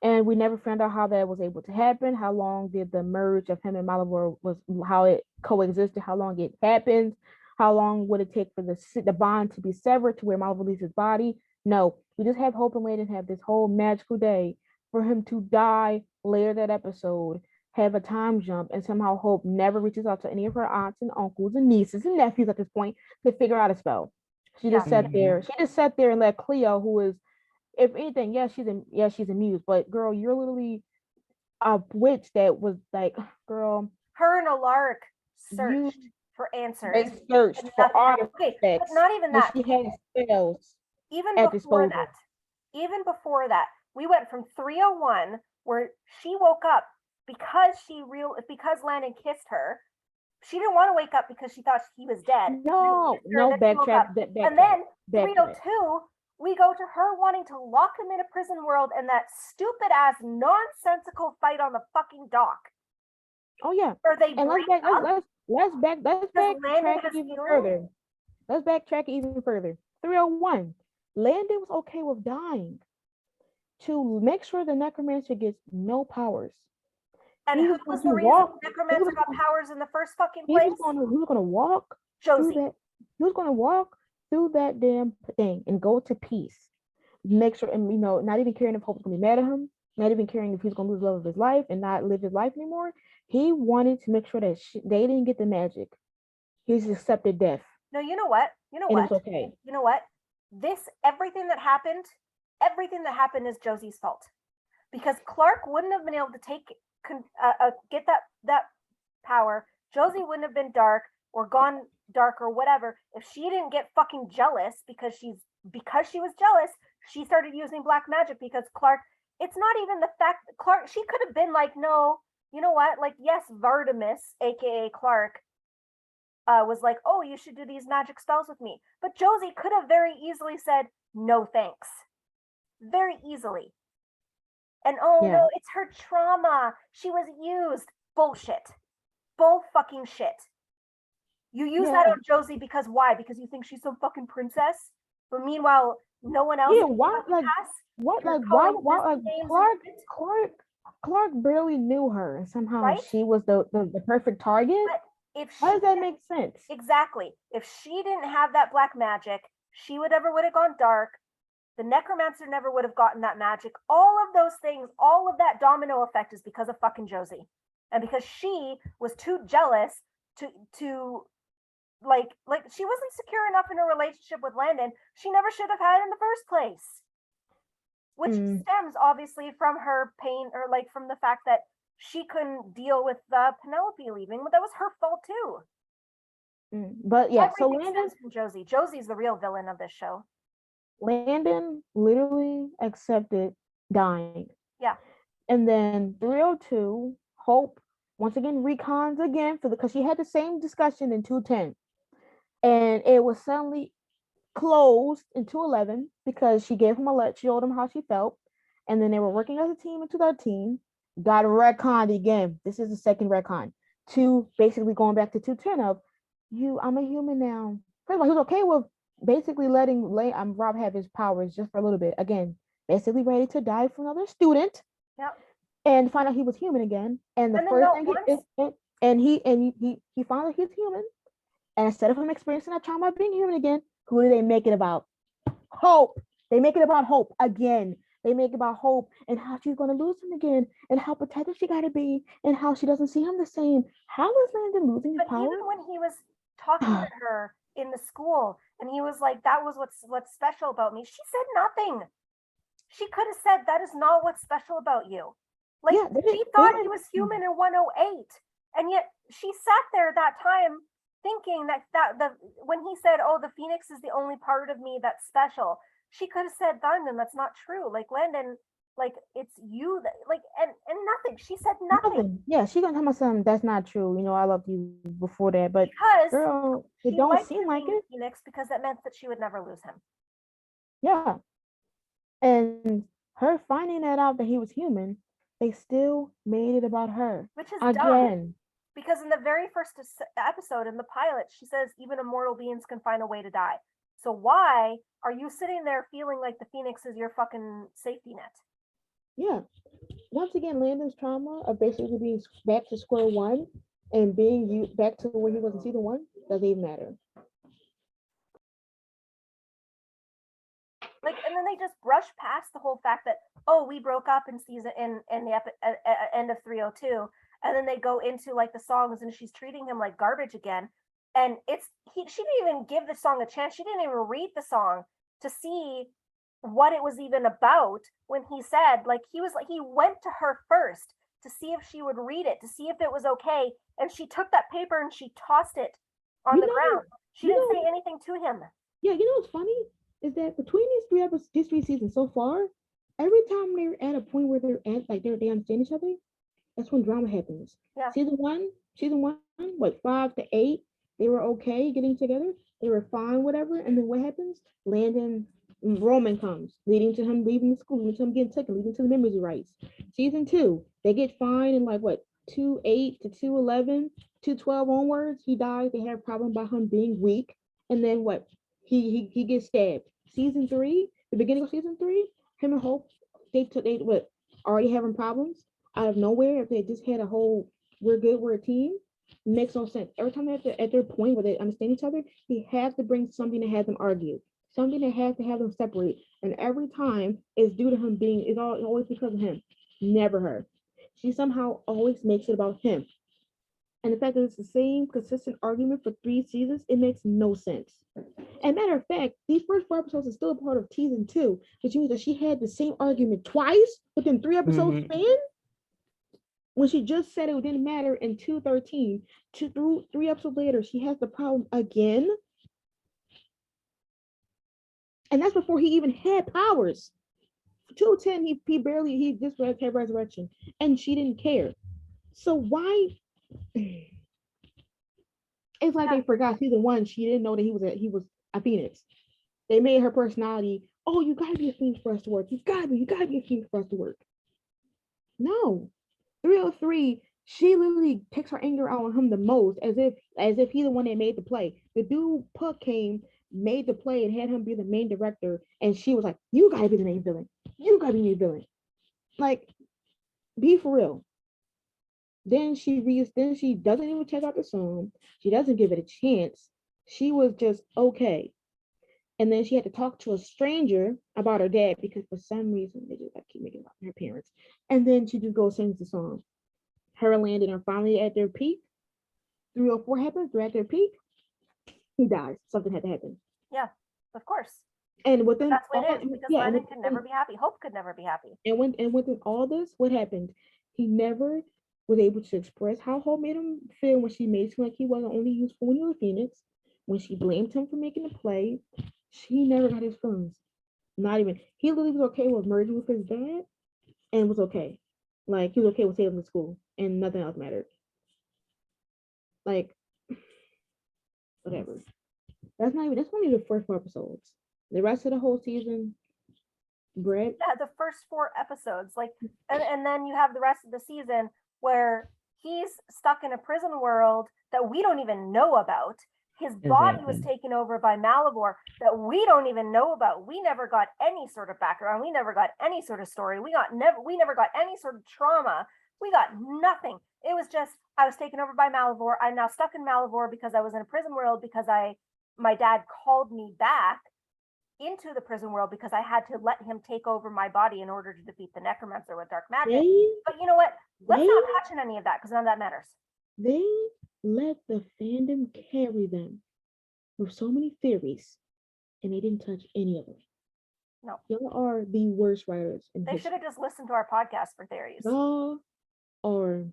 And we never found out how that was able to happen. How long did the merge of him and Malivore how it coexisted? How long it happened? How long would it take for the bond to be severed to where Malivore leaves his body? No, we just have Hope and Landon have this whole magical day for him to die later that episode, have a time jump, and somehow Hope never reaches out to any of her aunts and uncles and nieces and nephews at this point to figure out a spell. She just sat there. She just sat there and let Cleo, who is, if anything, she's amused, but girl, you're literally a witch that was like, girl. Her and Alaric searched for answers. They searched for artifacts. Okay, but not even that. She had spells. Even before that, we went from 301, where she woke up because Landon kissed her. She didn't want to wake up because she thought he was dead. No, backtrack. And then 302. We go to her wanting to lock him in a prison world and that stupid ass nonsensical fight on the fucking dock. Oh yeah. Or they let's backtrack even further. Let's backtrack even further. 301. Landon was okay with dying to make sure the necromancer gets no powers. And he who was was going the to reason walk. necromancer got powers in the first fucking He place? was going to walk through Josie. that. He was going to walk through that damn thing and go to peace. Make sure, and not even caring if Hope was going to be mad at him, not even caring if he's going to lose love of his life and not live his life anymore. He wanted to make sure that they didn't get the magic. He's accepted death. No, you know what? You know and what? It was okay. You know what? Everything that happened is Josie's fault. Because Clark wouldn't have been able to get that power. Josie wouldn't have been dark or gone dark or whatever if she didn't get fucking jealous because she was jealous. She started using black magic because Clark. It's not even the fact that Clark. She could have been like, no, you know what? Like, yes, Vardamus, aka Clark, was like, oh, you should do these magic spells with me. But Josie could have very easily said, no, thanks. Very easily. And no, it's her trauma. She was used. Bullshit. Bull fucking shit. You use that on Josie because why? Because you think she's some fucking princess? But meanwhile, no one else. Yeah, why? Like, what? Like, why? Like, Clark barely knew her, and somehow right? She was the perfect target. But how does that make sense? Exactly. If she didn't have that black magic, she would have gone dark. The necromancer never would have gotten that magic. All of those things, all of that domino effect is because of fucking Josie. And because she was too jealous to like she wasn't secure enough in a relationship with Landon. She never should have had in the first place. Which stems obviously from her pain or like from the fact that she couldn't deal with Penelope leaving, but that was her fault too. But yeah, everything stems from Josie. Josie's the real villain of this show. Landon literally accepted dying. Yeah. And then 302, Hope once again recons again because she had the same discussion in 210. And it was suddenly closed in 211 because she gave him she told him how she felt. And then they were working as a team in 213. Got retconned again. This is the second retcon. To basically going back to 210 of I'm a human now. First of all, he was okay with basically letting Rob have his powers just for a little bit. Again, basically ready to die for another student. Yep. And find out he was human again. And the first thing he found out he's human. And instead of him experiencing that trauma of being human again, who do they make it about? Hope. They make it about Hope again. They make it about Hope and how she's going to lose him again and how protective she got to be and how she doesn't see him the same. How is Landon losing his power? Even when he was talking to her in the school and he was like, that was what's special about me, she said nothing. She could have said, that is not what's special about you. Like, she thought he was human in 108. And yet she sat there that time thinking that when he said, oh, the Phoenix is the only part of me that's special, she could have said, Landon, that's not true. Like, Landon, like, it's you that, like, and nothing. She said nothing. Yeah, she gonna tell my son that's not true. I loved you before that, but because girl, it don't seem like it. Phoenix because that meant that she would never lose him. Yeah, and her finding that out that he was human, they still made it about her, which is again. Dumb. Because in the very first episode in the pilot, she says even immortal beings can find a way to die. So why are you sitting there feeling like the Phoenix is your fucking safety net? Yeah. Once again, Landon's trauma of basically being back to square one and being back to where he was in season 1 doesn't even matter. Like, and then they just brush past the whole fact that, oh, we broke up in the end of 302. And then they go into like the songs and she's treating him like garbage again. And she didn't even give the song a chance. She didn't even read the song to see what it was even about when he said, like, he went to her first to see if she would read it, to see if it was okay. And she took that paper and she tossed it on the ground. She didn't say anything to him. Yeah, what's funny is that between these three seasons so far, every time they're at a point where they're at, like, they understand each other, that's when drama happens. Yeah. Season one, 5 to 8, they were okay getting together. They were fine, whatever. And then what happens? Landon, Roman comes, leading to him leaving the school, leading to him getting taken, leading to the memory rights. Season 2, they get fine in 2:08 to 2:11, 2:12 onwards. He dies. They have a problem about him being weak. And then what? He gets stabbed. Season 3, the beginning of season 3, him and Hope, they already having problems. out of nowhere, if they just had a whole we're good, we're a team, makes no sense. Every time at their point where they understand each other, he has to bring something that has them argue, something that has to have them separate. And every time it's due to him being, it's always because of him, never her. She somehow always makes it about him. And the fact that it's the same consistent argument for 3 seasons, it makes no sense. And matter of fact, these first 4 episodes are still a part of season 2, which means that she had the same argument twice within 3 episodes span. When she just said it didn't matter in 213, 3 episodes later, she has the problem again. And that's before he even had powers. 210, he just had resurrection, and she didn't care. So why? It's like they forgot season 1. She didn't know that he was a phoenix. They made her personality. Oh, you gotta be a phoenix for us to work. You gotta be a phoenix for us to work. No, 303. She literally takes her anger out on him the most, as if he's the one that made the play. The dude Puck came, made the play, and had him be the main director, and she was like, "You gotta be the main villain. You gotta be the villain." Like, be for real. Then she doesn't even check out the song. She doesn't give it a chance. She was just okay. And then she had to talk to a stranger about her dad because for some reason they just like keep making it about her parents. And then she just goes sings the song. Her and Landon are finally at their peak. 304 happens. They're at their peak. He dies. Something had to happen. Yeah, of course. And within that's what it is, because Landon could never be happy. Hope could never be happy. And within all this, what happened? He never was able to express how Hope made him feel when she made him like he wasn't only useful when he was a Phoenix. When she blamed him for making the play, he never got his feelings. Not even. He literally was okay with merging with his dad and was okay. Like, he was okay with saving the school and nothing else mattered. Like, whatever. That's only the first 4 episodes. The rest of the whole season, Brett. Yeah, the first 4 episodes. Like, and then you have the rest of the season where he's stuck in a prison world that we don't even know about. His body was taken over by Malivore that we don't even know about. We never got any sort of background. We never got any sort of story. We never got any sort of trauma. We got nothing. It was just, I was taken over by Malivore. I'm now stuck in Malivore because I was in a prison world because my dad called me back into the prison world because I had to let him take over my body in order to defeat the necromancer with dark magic. But you know what? Let's not touch on any of that because none of that matters. They let the fandom carry them with so many theories, and they didn't touch any of them. No. Y'all are the worst writers in history. They should have just listened to our podcast for theories. Y'all are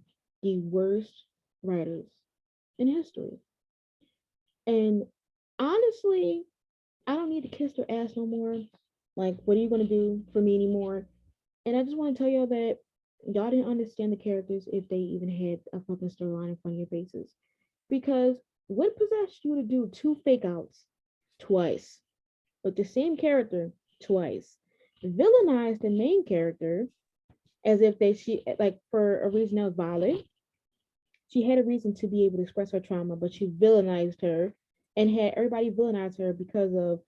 the worst writers in history. And honestly, I don't need to kiss their ass no more. Like, what are you going to do for me anymore? And I just want to tell y'all that y'all didn't understand the characters if they even had a fucking storyline in front of your faces. Because what possessed you to do 2 fake outs twice with the same character twice? Villainize the main character as if for a reason that was valid. She had a reason to be able to express her trauma, but she villainized her and had everybody villainize her because of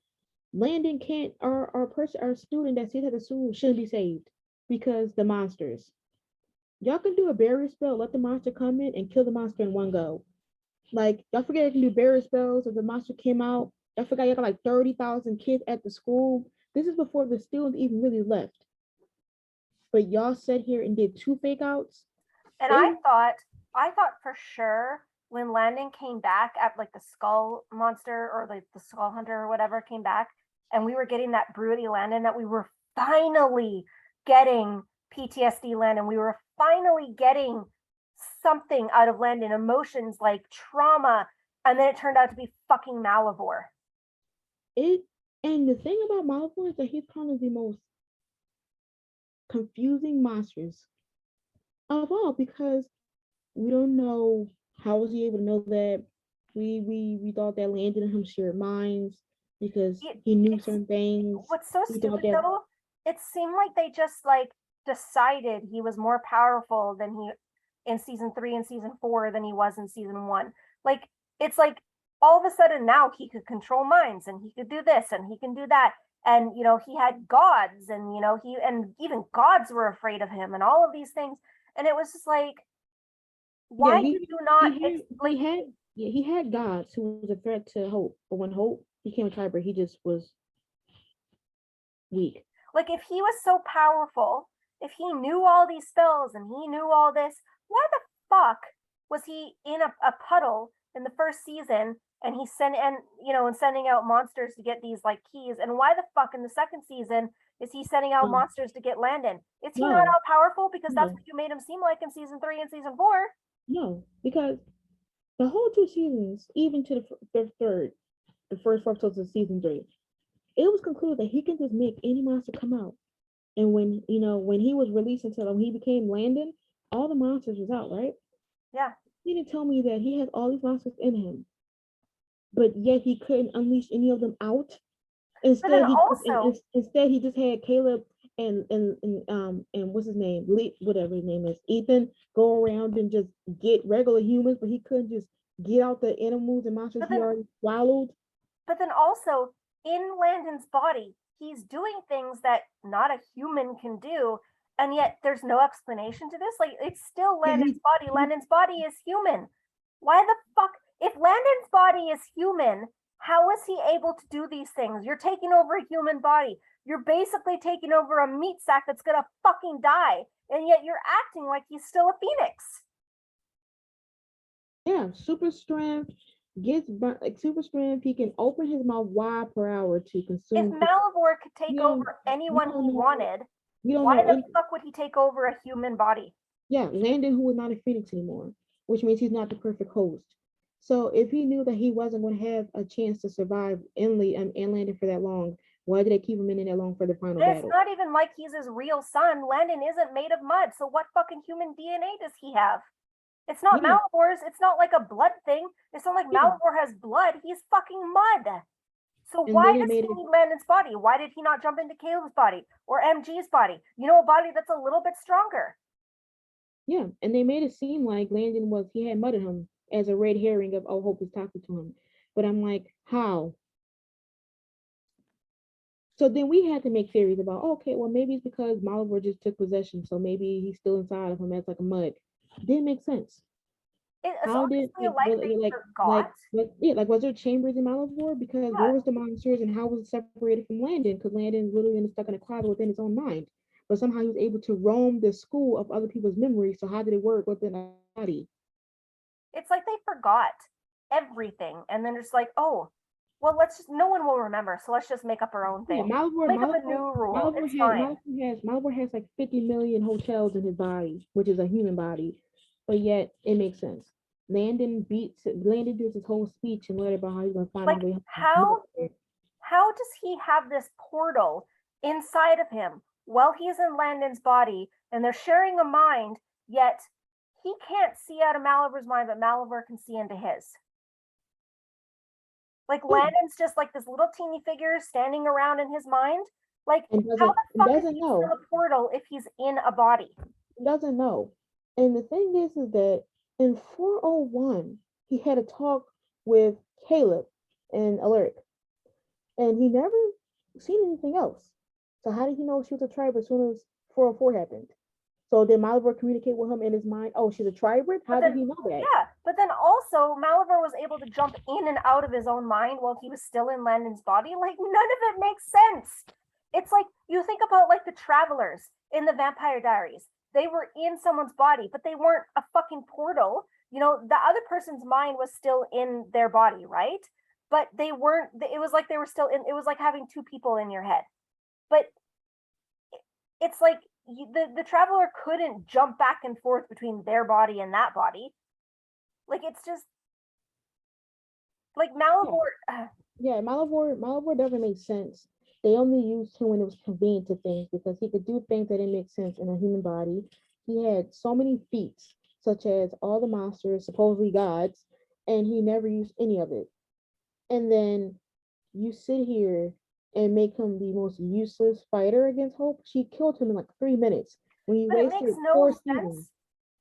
Landon can't, our student that stays at the school shouldn't be saved because the monsters. Y'all can do a barrier spell, let the monster come in and kill the monster in one go. Like, y'all forget you can do barrier spells. If the monster came out, y'all forgot you got like 30,000 kids at the school. This is before the students even really left. But y'all sat here and did 2 fake outs. And I thought for sure when Landon came back at like the skull monster or like the skull hunter or whatever came back, and we were getting that broody Landon, that we were finally getting PTSD Landon. We were finally getting something out of Landon, emotions like trauma, and then it turned out to be fucking Malivore. And the thing about Malivore is that he's kind of the most confusing monsters of all, because we don't know how was he able to know that. We thought that Landon and him shared minds because he knew certain things. What's so stupid though, it seemed like they just like decided he was more powerful than he in season 3 and season 4 than he was in season 1. Like, it's like all of a sudden now he could control minds and he could do this and he can do that. And, you know, he had gods and, you know, and even gods were afraid of him and all of these things. And it was just like, why did you not he had gods who was a threat to Hope, but when Hope became a Triber, he just was weak. Like, if he was so powerful, if he knew all these spells and he knew all this, why the fuck was he in a puddle in the first season and he's sending out monsters to get these like keys? And why the fuck in the second season is he sending out monsters to get Landon? Is he not all powerful? Because that's what you made him seem like in season 3 and season 4. No, because the whole 2 seasons, even to the first 4 episodes of season 3, it was concluded that he can just make any monster come out. And when he was released when he became Landon, all the monsters was out, right? Yeah. He didn't tell me that he has all these monsters in him, but yet he couldn't unleash any of them out. Instead, he just had Caleb and what's his name, whatever his name is, Ethan, go around and just get regular humans, but he couldn't just get out the animals and monsters he already swallowed. But then also in Landon's body, he's doing things that not a human can do, and yet there's no explanation to this. Like, it's still Landon's body. Landon's body is human. Why the fuck? If Landon's body is human, how is he able to do these things? You're taking over a human body. You're basically taking over a meat sack that's gonna fucking die, and yet you're acting like he's still a phoenix. Yeah, super strength. Super strength. He can open his mouth wide per hour to consume. If Malivore could take over anyone he wanted, why the fuck would he take over a human body? Yeah, Landon, who is not a phoenix anymore, which means he's not the perfect host. So if he knew that he wasn't going to have a chance to survive and Landon for that long, why did they keep him in that long for the final battle? It's not even like he's his real son. Landon isn't made of mud, so what fucking human DNA does he have? It's not Malivore's. It's not like a blood thing. It's not like Malivore has blood. He's fucking mud. So why does he need Landon's body? Why did he not jump into Caleb's body or MG's body? A body that's a little bit stronger. Yeah, and they made it seem like Landon he had mud in him as a red herring of, Hope is talking to him. But I'm like, how? So then we had to make theories about, okay, well, maybe it's because Malivore just took possession, so maybe he's still inside of him as like a mud. Didn't make sense. How did was there chambers in Malivore? Because where was the monsters and how was it separated from Landon? Because Landon literally stuck in a closet within his own mind. But somehow he was able to roam the school of other people's memories. So how did it work within a body? It's like they forgot everything, and then it's like, oh, well, no one will remember, so let's just make up our own thing. Make up a new rule. Malivore has like 50 million hotels in his body, which is a human body, but yet it makes sense. Landon does his whole speech and learn about how he's gonna find his way. How does he have this portal inside of him while he's in Landon's body and they're sharing a mind, yet he can't see out of Malivore's mind, but Malivore can see into his? Like, Landon's just like this little teeny figure standing around in his mind. Like, how the fuck is he still a portal if he's in a body? He doesn't know. And the thing is that in 401, he had a talk with Caleb and Alaric, and he never seen anything else. So how did he know she was a tribe as soon as 404 happened? So did Malivore communicate with him in his mind? Oh, she's a tribrid? How did he know that? Yeah, but then also Malivore was able to jump in and out of his own mind while he was still in Landon's body. Like, none of it makes sense. It's like, you think about like the travelers in the Vampire Diaries. They were in someone's body, but they weren't a fucking portal. The other person's mind was still in their body, right? But they weren't, it was like they were still in, it was like having two people in your head. But it's like, the traveler couldn't jump back and forth between their body and that body. Like, it's just like Malivore. Yeah, Malivore doesn't make sense. They only used him when it was convenient to things because he could do things that didn't make sense in a human body. He had so many feats, such as all the monsters, supposedly gods, and he never used any of it. And then you sit here and make him the most useless fighter against Hope. She killed him in like 3 minutes. When you wasted it makes no sense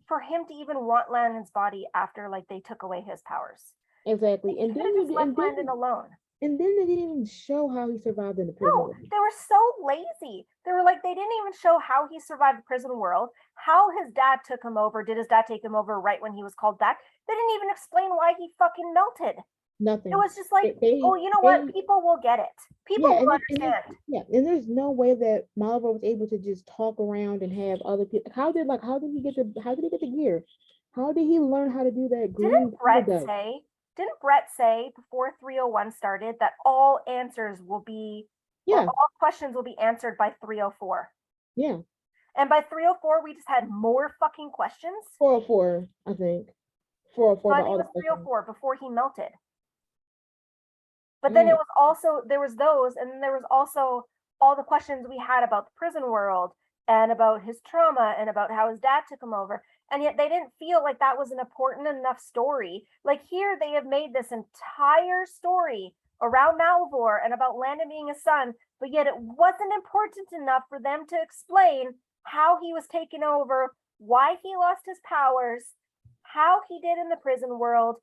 for him to even want Landon's body after like they took away his powers. Exactly. And then you left Landon alone. And then they didn't even show how he survived in the prison No, world. they were so lazy. They were like, they didn't even show how he survived the prison world, how his dad took him over. Did his dad take him over right when he was called back? They didn't even explain why he fucking melted. It Nothing. was just like, oh, you know what? People will get it. People yeah, will and understand. yeah, and there's no way that Malvo was able to just talk around and have other people. How did he get the gear? How did he learn how to do that green Didn't powder Brett dust? say, didn't Brett say before 301 started that all answers will be, or Yeah, all questions will be answered by 304? yeah. And by 304, we just had more fucking questions. 404, I think. 404 No, I about think all it the was questions. 304 before he melted. But then it Mm, was also, there was those, and then there was also all the questions we had about the prison world and about his trauma and about how his dad took him over. And yet they didn't feel like that was an important enough story. Like here, they have made this entire story around Malvor and about Landon being a son, but yet it wasn't important enough for them to explain how he was taken over, why he lost his powers, how he did in the prison world,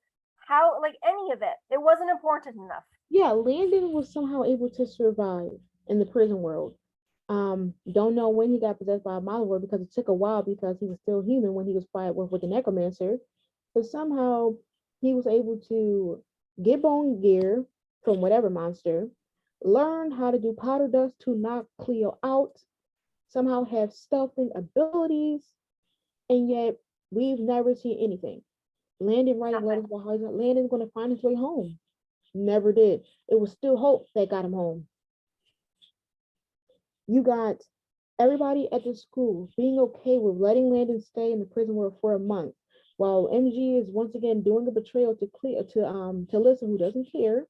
how, like any of it. It wasn't important enough. yeah, Landon was somehow able to survive in the prison world. Don't know when he got possessed by a Malware because it took a while because he was still human when he was fight with the necromancer. But somehow he was able to get bone gear from whatever monster, learn how to do powder dust to knock Cleo out, somehow have stealthing abilities, and yet we've never seen anything. Landon writing letters Nothing. about how Landon's going to find his way home. Never did. It was still hope that got him home. You got everybody at the school being okay with letting Landon stay in the prison world for a month, while MG is once again doing a betrayal to Lisa, who doesn't care.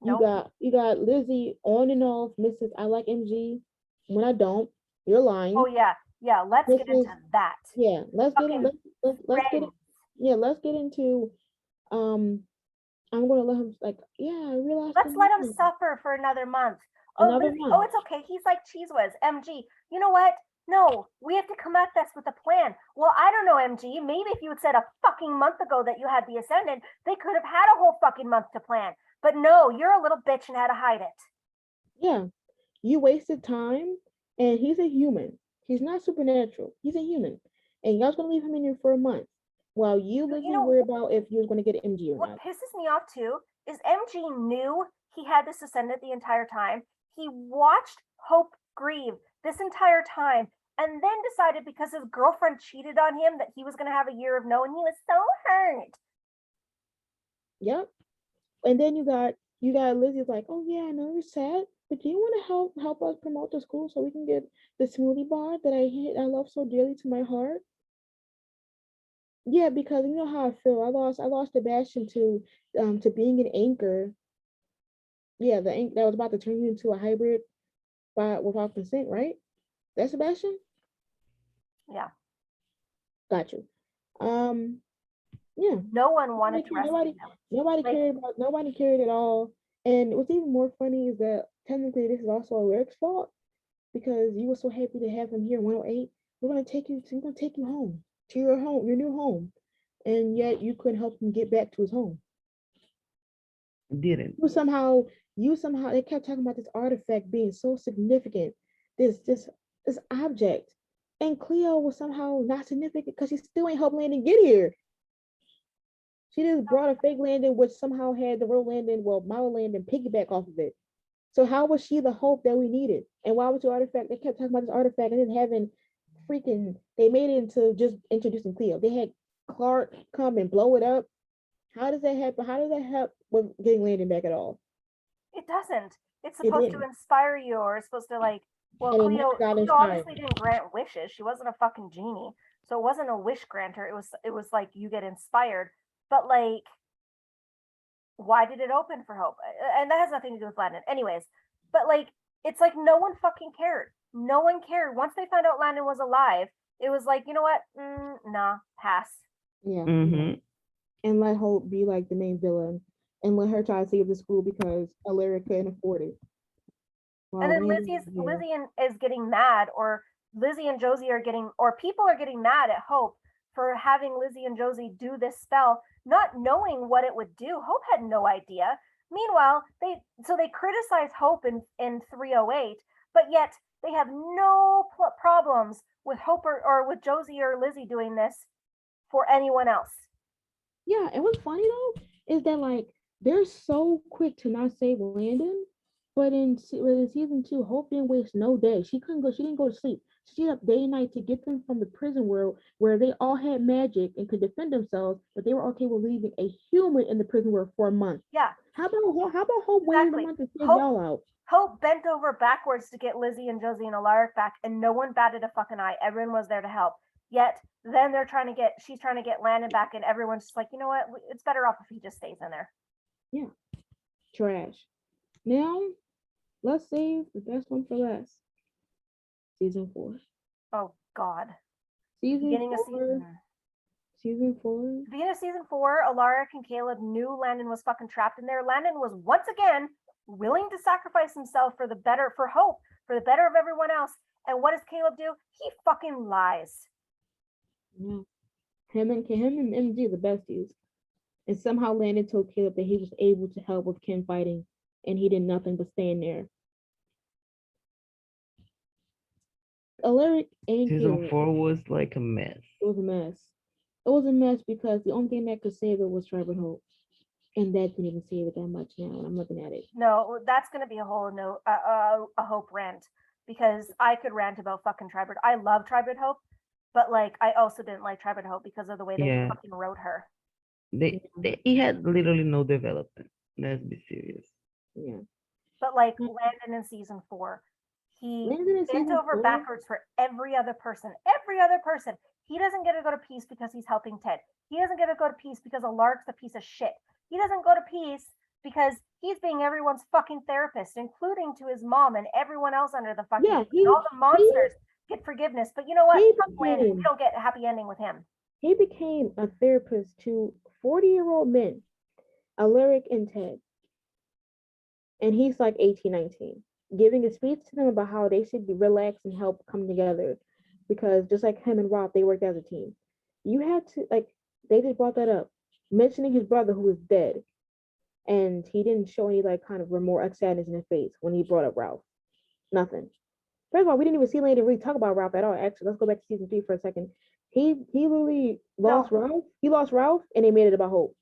Nope. You got Lizzie on and off, Mrs. I like MG when I don't. You're Oh lying. yeah, yeah. Let's get into Mrs. that. Yeah, Fucking let's get friends. yeah, let's get into um I'm gonna let him like, yeah, I realized Let's let him the suffer for another month. Oh, another Lizzie. Oh, month. it's okay. He's like Cheese Whiz. MG. You know what? No, we have to come at this with a plan. Well, I don't know, MG. Maybe if you had said a fucking month ago that you had the Ascendant, they could have had a whole fucking month to plan. But no, you're a little bitch and had to hide it. Yeah, you wasted time, and he's a human. He's not supernatural. He's a human, and y'all's gonna leave him in here for a month while you You literally know worry about if you're gonna get MG or what not. pisses me off too is MG knew he had this Ascendant the entire time. He watched Hope grieve this entire time and then decided because his girlfriend cheated on him that he was going to have a year of no, and he was so hurt. Yep. And then you got Lizzie's like, oh yeah, I know you're sad, but do you want to help us promote the school so we can get the smoothie bar that I love so dearly to my heart? Yeah, because you know how I feel. I lost Sebastian to being an anchor. Yeah, the ink that was about to turn you into a hybrid by without consent, right? That's Sebastian? Yeah. Got you. Um, yeah. No one Nobody wanted to cared. rescue Nobody, him. nobody Like, cared about. Nobody cared at all. And what's even more funny is that technically this is also Lyric's fault because you were so happy to have him here in 108. We're gonna take you home to your home, your new home, and yet you couldn't help him get back to his home. Didn't. You somehow, they kept talking about this artifact being so significant, this object, and Cleo was somehow not significant because she still ain't helped Landon get here. She just brought a fake Landon, which somehow had the real Landon, well, my Landon piggyback off of it. So how was she the hope that we needed? And why was the artifact? They kept talking about this artifact and then having freaking. They made it into just introducing Cleo. They had Clark come and blow it up. How does that happen? How does that help with getting Landon back at all? it doesn't. It's It supposed to didn't, inspire you, or it's supposed to like. Well, and it Cleo, never got Cleo inspired. obviously didn't grant wishes. She wasn't a fucking genie, so it wasn't a wish granter. It was like you get inspired, but like, why did it open for Hope? And that has nothing to do with Landon, anyways. But like, it's like no one fucking cared. No one cared. Once they found out Landon was alive, it was like, you know what? Nah, pass. Yeah, Mm-hmm. and let Hope be like the main villain, and let her try to save the school because Alaric couldn't afford it. And While then Landon was here. Lizzie is getting mad, or Lizzie and Josie are getting, or people are getting mad at Hope for having Lizzie and Josie do this spell, not knowing what it would do. Hope had no idea. Meanwhile, they criticize Hope in 308, but yet they have no problems with Hope or with Josie or Lizzie doing this for anyone else. Yeah, and what's funny though is that like they're so quick to not save Landon, but in season two, Hope didn't waste no day. She couldn't go. She didn't go to sleep. She stayed up day and night to get them from the prison world where they all had magic and could defend themselves, but they were okay with leaving a human in the prison world for a month. Yeah. How about Hope waiting a month to save y'all out? Hope bent over backwards to get Lizzie and Josie and Alaric back, and no one batted a fucking eye. Everyone was there to help. Yet then she's trying to get Landon back, and everyone's just like, you know what? It's better off if he just stays in there. Yeah. Trash. Now, let's save the best one for last. Season 4. Oh God. Beginning of season 4. Beginning of season 4, Alaric and Caleb knew Landon was fucking trapped in there. Landon was once again willing to sacrifice himself for Hope, for the better of everyone else. And what does Caleb do? He fucking lies. Yeah. Him and MG the besties. And somehow Landon told Caleb that he was able to help with Ken fighting, and he did nothing but stand there. Alaric and Season Caleb, 4 was like a mess. It was a mess. It was a mess because the only thing that could save it was Tribal Hope. And that didn't even save it that much now when I'm looking at it. No, that's going to be a whole a Hope rant, because I could rant about fucking Tribal. I love Tribal Hope, but like I also didn't like Tribal Hope because of the way they fucking wrote her. He had literally no development. Let's be serious. Yeah. But like Landon in season 4, he bent over backwards for every other person. Every other person. He doesn't get to go to peace because he's helping Ted. He doesn't get to go to peace because Alaric's a piece of shit. He doesn't go to peace because he's being everyone's fucking therapist, including to his mom and everyone else under the fucking all the monsters get forgiveness. But you know what? We don't get a happy ending with him. He became a therapist to 40-year-old men, Alaric and Ted. And he's like 18, 19, giving a speech to them about how they should be relaxed and help come together. Because just like him and Rob, they worked as a team. You had to, like, they just brought that up, mentioning his brother who was dead. And he didn't show any, like, kind of remorse, sadness in his face when he brought up Ralph. Nothing. First of all, we didn't even see Landon really talk about Ralph at all. Actually, let's go back to season 3 for a second. He literally lost Ralph. He lost Ralph, and they made it about Hope.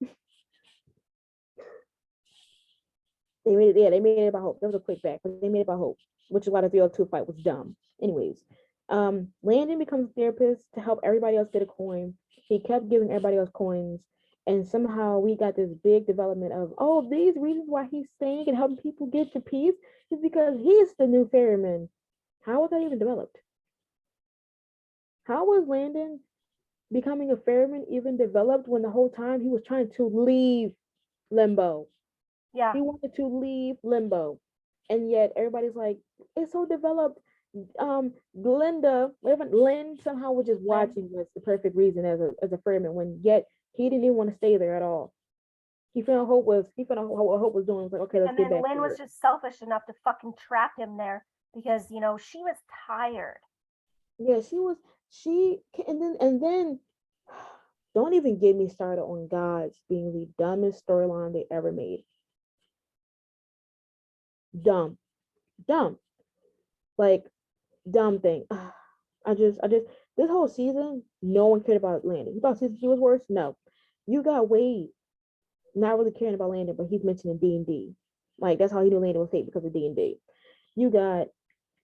They made it about Hope. That was a quick back, but they made it about Hope, which is why the 302 fight was dumb. Anyways, Landon becomes a therapist to help everybody else get a coin. He kept giving everybody else coins, and somehow we got this big development of, these reasons why he's staying and helping people get to peace is because he's the new ferryman. How was that even developed? How was Landon becoming a ferryman even developed when the whole time he was trying to leave Limbo? Yeah. He wanted to leave Limbo. And yet everybody's like, it's so developed. Lynn somehow was just watching was the perfect reason as a ferryman, when yet he didn't even want to stay there at all. He found what Hope was doing. It was like, okay, let's get back. And then Lynn was just selfish enough to fucking trap him there because, you know, she was tired. Yeah, and then don't even get me started on Gods being the dumbest storyline they ever made. Dumb. Like, dumb thing. I just this whole season, no one cared about Landon. You thought season 2 was worse? No. You got Wade not really caring about Landon, but he's mentioning D&D. Like, that's how he knew Landon was fake, because of D&D. You got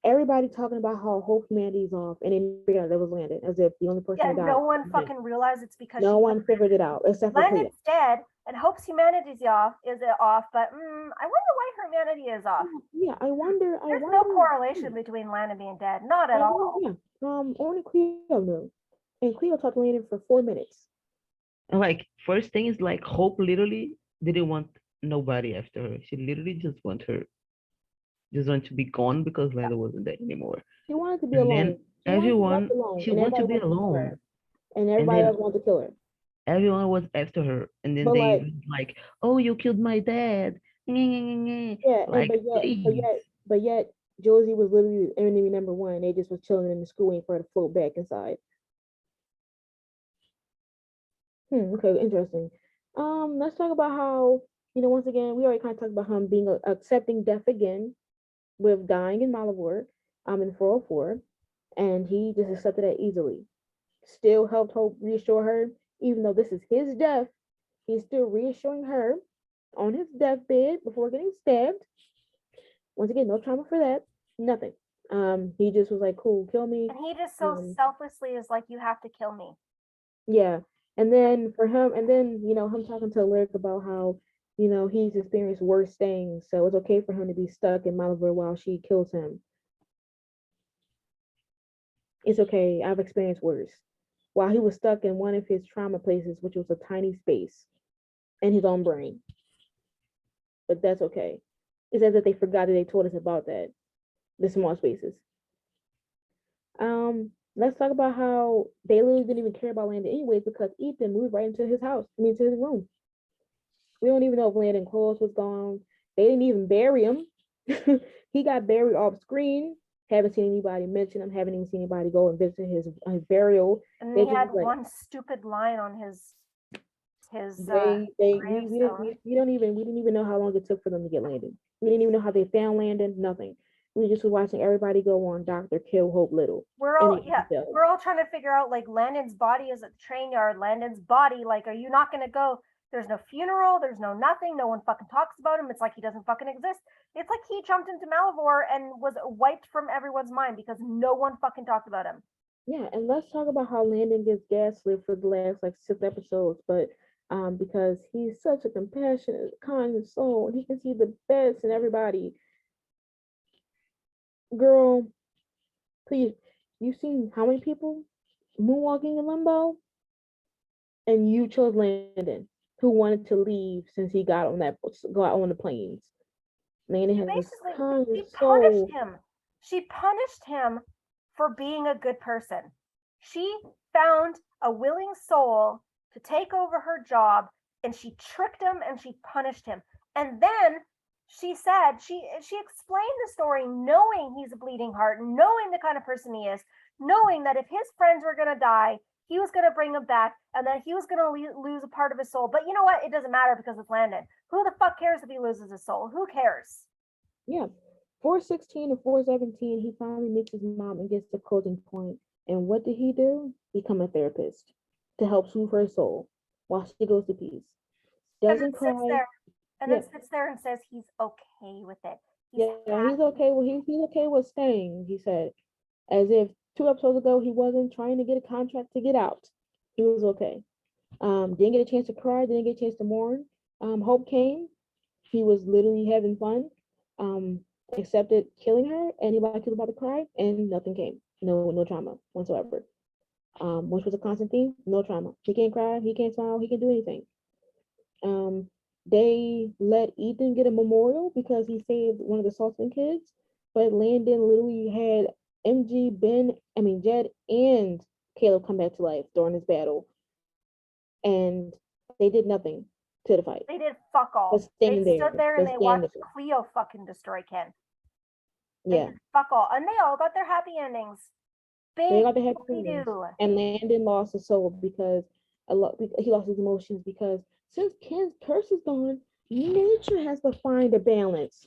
everybody talking about how whole humanity's off, and they figured out that was Landon, as if the only person that died. No one fucking realized it's because no one figured it out except for Landon's dead, and Hope's humanity's off, but I wonder why humanity is off. Yeah, I wonder. There's no correlation between Landon being dead, not at all. Yeah, only Cleo knew, and Cleo talked to Landon for 4 minutes. And like, first thing is like, Hope literally didn't want nobody after her. She literally just want to be gone because Landon wasn't there anymore. She wanted to be alone. She wanted to be alone. And everybody else wanted to kill her. Everyone was after her. And then they like, oh, you killed my dad. Yeah, like, but yet Josie was literally enemy number 1. They just was chilling in the school waiting for her to float back inside. Okay, interesting. Let's talk about how once again, we already kind of talked about him being accepting death again with dying in Malivore, in 404, and he just accepted that easily. Still helped Hope reassure her, even though this is his death, he's still reassuring her on his deathbed before getting stabbed. Once again, no trauma for that, nothing. He just was like, "Cool, kill me." And he just so selflessly is like, "You have to kill me." Yeah, and then for him, and then him talking to Lyric about how he's experienced worse things, so it's okay for him to be stuck in Malivore while she kills him. It's okay. I've experienced worse. While he was stuck in one of his trauma places, which was a tiny space in his own brain. But that's okay. It's as if they forgot that they told us about that, the small spaces. Let's talk about how they literally didn't even care about Landon anyways because Ethan moved right into his house, I mean, to his room. We don't even know if Landon clothes was gone. They didn't even bury him. He got buried off screen. Haven't seen anybody mention him. Haven't even seen anybody go and visit his burial. And he had one stupid line on his we didn't even know how long it took for them to get Landon. We didn't even know how they found Landon. Nothing. We just were watching everybody go on Dr. Kill Hope Little. We're all trying to figure out, like, Landon's body is at the train yard. Landon's body, like, are you not gonna go? There's no funeral, there's no nothing, no one fucking talks about him. It's like he doesn't fucking exist. It's like he jumped into Malivore and was wiped from everyone's mind because no one fucking talked about him. Yeah, and let's talk about how Landon gets gaslit for the last like 6 episodes, but because he's such a compassionate, kind soul, and he can see the best in everybody. Girl, please, you've seen how many people moonwalking in limbo, and you chose Landon, who wanted to leave since he got on the planes. Landon has basically kind punished him. She punished him for being a good person. She found a willing soul to take over her job, and she tricked him and she punished him. And then she said she explained the story knowing he's a bleeding heart, knowing the kind of person he is, knowing that if his friends were going to die, he was going to bring them back, and that he was going to lose a part of his soul. But you know what? It doesn't matter because it's Landon. Who the fuck cares if he loses his soul? Who cares? Yeah. 416 and 417, he finally meets his mom and gets the closing point. And what did he do? Become a therapist to help soothe her soul while she goes to peace. Doesn't cry. Then sits there and says he's okay with it. He's okay. Well, he's okay with staying, he said. As if 2 episodes ago he wasn't trying to get a contract to get out. He was okay. Didn't get a chance to cry, didn't get a chance to mourn. Hope came. He was literally having fun. Accepted killing her, and he was about to cry, and nothing came. No trauma whatsoever. Which was a constant theme, no trauma. He can't cry, he can't smile, he can do anything. They let Ethan get a memorial because he saved one of the Saltzman kids, but Landon literally had Jed and Caleb come back to life during this battle, and they did nothing to the fight. They did fuck all. They stood there and they watched Cleo fucking destroy Ken. They did fuck all, and they all got their happy endings. They got the happy endings. And Landon lost his soul because he lost his emotions because since Ken's curse is gone, nature has to find a balance.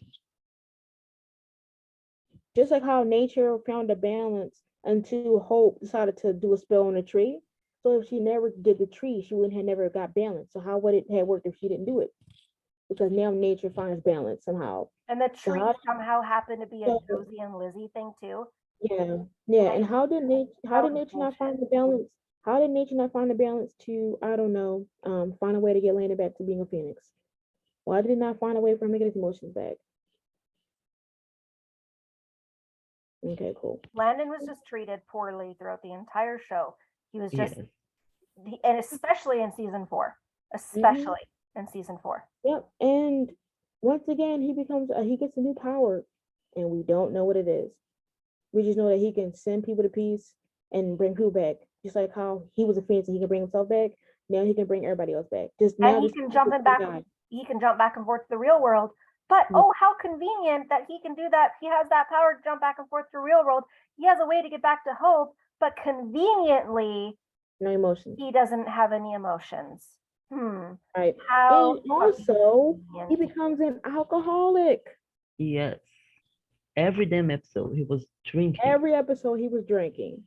Just like how nature found a balance until Hope decided to do a spell on a tree. So if she never did the tree, she wouldn't have never got balance. So how would it have worked if she didn't do it? Because now nature finds balance somehow. And the tree somehow happened to be a Josie and Lizzie thing too. Yeah. And how did nature not find the balance? How did nature not find the balance to, I don't know, find a way to get Landon back to being a phoenix? Why did it not find a way for him to get his emotions back? Okay, cool. Landon was just treated poorly throughout the entire show. He was just, and especially in season 4, in season 4. Yep, and once again, he gets a new power, and we don't know what it is. We just know that he can send people to peace and bring who back, just like how he was a phoenix and he can bring himself back. Now he can bring everybody else back. He can jump back and forth to the real world. But how convenient that he can do that. He has that power to jump back and forth to the real world. He has a way to get back to Hope, but conveniently, no emotions. He doesn't have any emotions. Right. How And also, he convenient. becomes an alcoholic. Yes. Every damn episode he was drinking. Every episode he was drinking.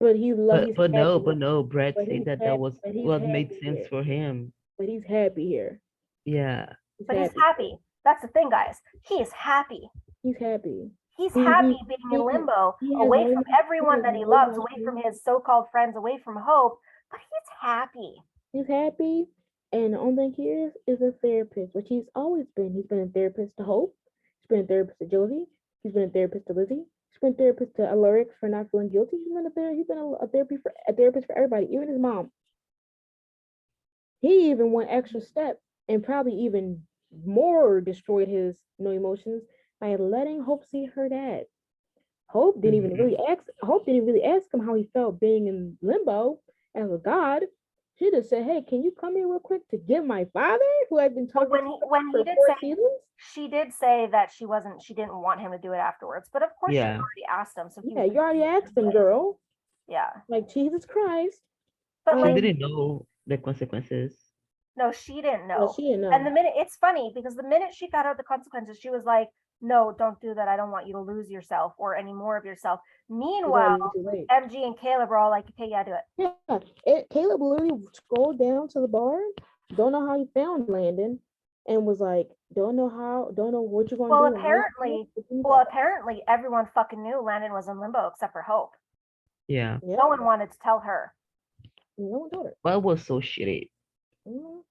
But he's happy. But no, Brad But said he's that happy. was But he's what made happy sense here. for him. But he's happy here. Yeah. But he's happy. That's the thing, guys. He is happy. He's happy. He's happy being in limbo, away from everyone that he loves, away from his so-called friends, away from Hope. But he's happy. He's happy. And the only thing he is a therapist, which he's always been. He's been a therapist to Hope. He's been a therapist to Josie. He's been a therapist to Lizzie. He's been a therapist to Alaric for not feeling guilty. He's been a therapist for everybody, even his mom. He even went extra step and probably even more destroyed his emotions by letting Hope see her dad. Hope didn't even really ask him how he felt being in limbo as a god. She just said, "Hey, can you come here real quick to get my father, who had been talking when he did say seasons?" She did say that she didn't want him to do it afterwards. But of course, she already asked him. So you already asked him, girl. Yeah. Like, Jesus Christ. But she didn't know the consequences. No, she didn't know. No, she didn't know. And it's funny because the minute she got out the consequences, she was like, "No, don't do that. I don't want you to lose yourself or any more of yourself." Meanwhile, MG and Caleb were all like, "Okay, yeah, do it." Yeah, Caleb literally scrolled down to the bar. Don't know how he found Landon, and was like, "Don't know what you're going to do." Apparently, everyone fucking knew Landon was in limbo except for Hope. Yeah. No one wanted to tell her. No one told her. Well, it was so shitty. And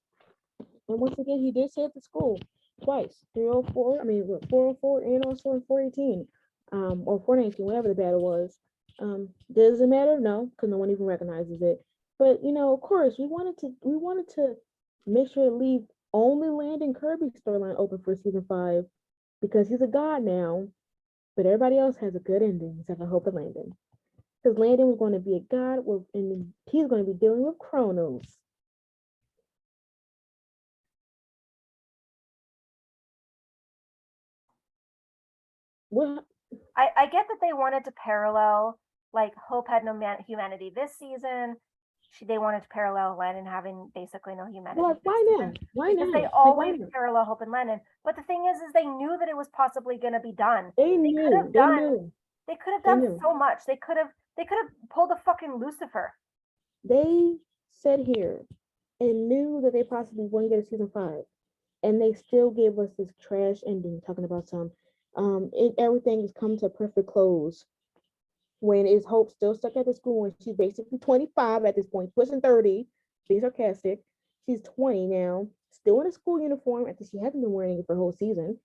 once again, he did say at the school twice, 304, 404, and also in 418, or 419, whatever the battle was. Does it matter? No, because no one even recognizes it. But of course, we wanted to make sure to leave only Landon Kirby's storyline open for season 5 because he's a god now. But everybody else has a good ending, except for Hope and Landon. Because Landon was going to be a god, and he's going to be dealing with Kronos. What? I get that they wanted to parallel, like Hope had no humanity this season. They wanted to parallel Landon having basically no humanity. Well, why not? Why not? They always parallel Hope and Landon. But the thing is they knew that it was possibly going to be done. They could have done so much. They could have pulled a fucking Lucifer. They said here and knew that they possibly wouldn't get a season 5, and they still gave us this trash ending, talking about everything has come to a perfect close. When is Hope still stuck at the school when she's basically 25 at this point, pushing 30, being sarcastic. She's 20 now, still in a school uniform after she hasn't been wearing it for a whole season.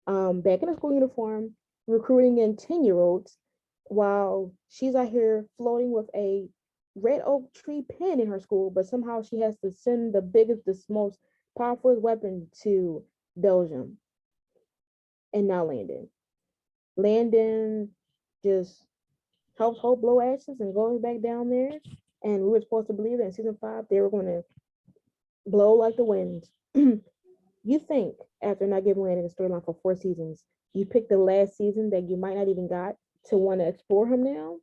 Back in a school uniform, recruiting in 10-year-olds, while she's out here floating with a red oak tree pin in her school, but somehow she has to send the most powerful weapon to Belgium. And now Landon just helps Hope blow ashes and goes back down there. And we were supposed to believe that in season 5 they were going to blow like the wind. You think after not giving Landon a storyline for 4 seasons, you pick the last season that you might not even got to want to explore him now?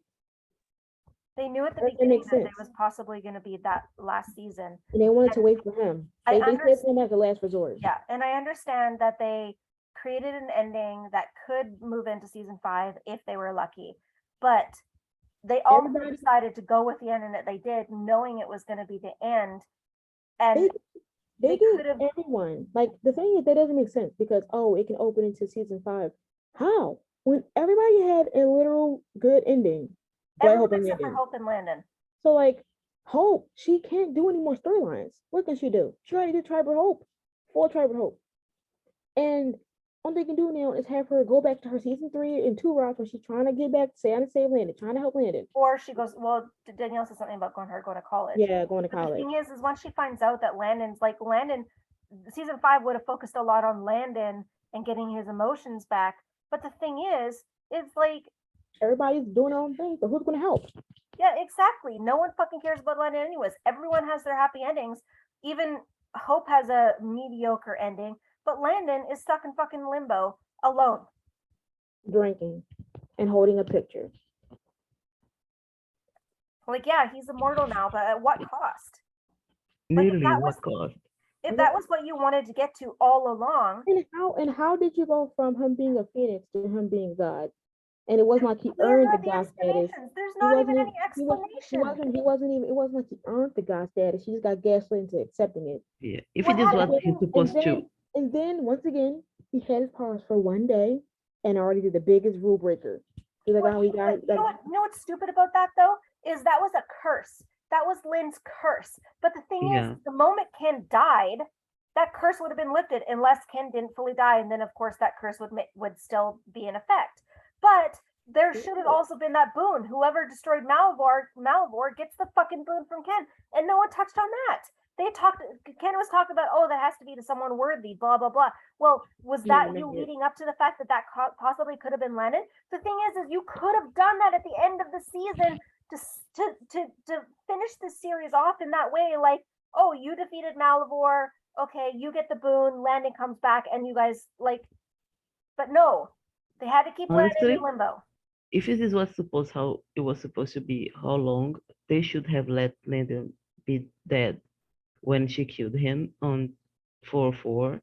They knew at the beginning that it was possibly going to be that last season. And they wanted to wait for him. They said him as the last resort. Yeah, and I understand that they created an ending that could move into season 5 if they were lucky. But they all decided to go with the ending that they did, knowing it was going to be the end. And they did everyone. Like, the thing is, that doesn't make sense because, it can open into season 5. How? When everybody had a literal good ending. Except for Hope and Landon. So, like, Hope, she can't do any more storylines. What can she do? She already did Tribal Hope. Full Tribal Hope. And all they can do now is have her go back to her season 3 in 2 routes when she's trying to get back to save Landon, trying to help Landon. Or she goes, Danielle said something about going to college. Yeah, going to college. The thing is once she finds out that Landon, season 5 would have focused a lot on Landon and getting his emotions back. But the thing is, it's like everybody's doing their own thing, so who's going to help? Yeah, exactly. No one fucking cares about Landon anyways. Everyone has their happy endings. Even Hope has a mediocre ending, but Landon is stuck in fucking limbo alone. Drinking and holding a picture. Like, yeah, he's immortal now, but at what cost? Like if Literally, what caused? that was what you wanted to get to all along. And how did you go from him being a phoenix to him being God? And it wasn't like he Where earned are the the God status. explanations? There's He not even wasn't any even explanation. he wasn't even, it wasn't like he earned the God status. He just got gaslit into accepting it. Yeah, if What it is had what him he's And supposed to. then once again, he had his powers for one day and already did the biggest rule breaker. He's like, oh, we got you know what's stupid about that though? Is that was a curse. That was Lynn's curse. But the thing is, Yeah, the moment Ken died, that curse would have been lifted unless Ken didn't fully die, and then of course that curse would still be in effect. But there should have also been that boon. Whoever destroyed Malivore gets the fucking boon from Ken, and no one touched on that. They talked. Ken was talking about, oh, that has to be to someone worthy, blah blah blah. Well, was that you leading up to the fact that possibly could have been Landon? The thing is you could have done that at the end of the season to finish the series off in that way. Like, oh, you defeated Malivore. Okay, you get the boon. Landon comes back, and you guys like. But no, they had to keep Landon in honestly, limbo. if it is how it was supposed to be, how long they should have let Landon be dead when she killed him on 4-4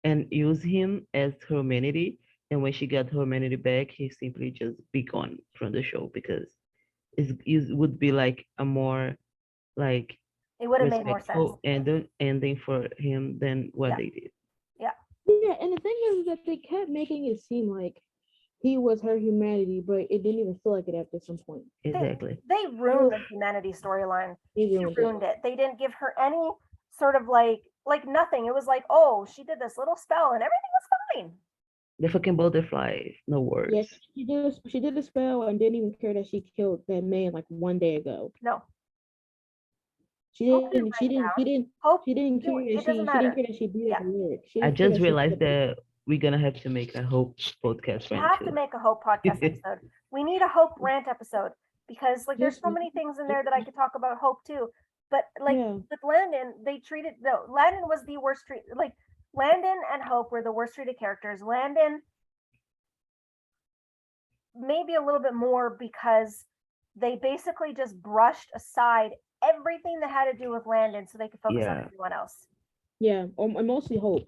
and use him as humanity. And when she got humanity back, he simply just be gone from the show because it would be like a more like It would have made more sense. respectful ending for him than what they did. Yeah. Yeah, and the thing is that they kept making it seem like he was her humanity, but it didn't even feel like it after some point. Exactly. They ruined the humanity storyline. They They ruined it. They didn't give her any sort of like nothing. It was like, oh, she did this little spell and everything was fine. The fucking butterfly, no words. Yes, she did a spell and didn't even care that she killed that man like one day ago. No. She didn't care that she didn't care that she beat up lyric. I just realized that we're gonna have to make a Hope podcast. We have to make a Hope podcast episode. We need a Hope rant episode because like there's so many things in there that I could talk about Hope too. But like with Landon, Landon was the worst treated. Like Landon and Hope were the worst treated characters. Landon maybe a little bit more because they basically just brushed aside everything that had to do with Landon so they could focus on everyone else. Yeah, and mostly Hope.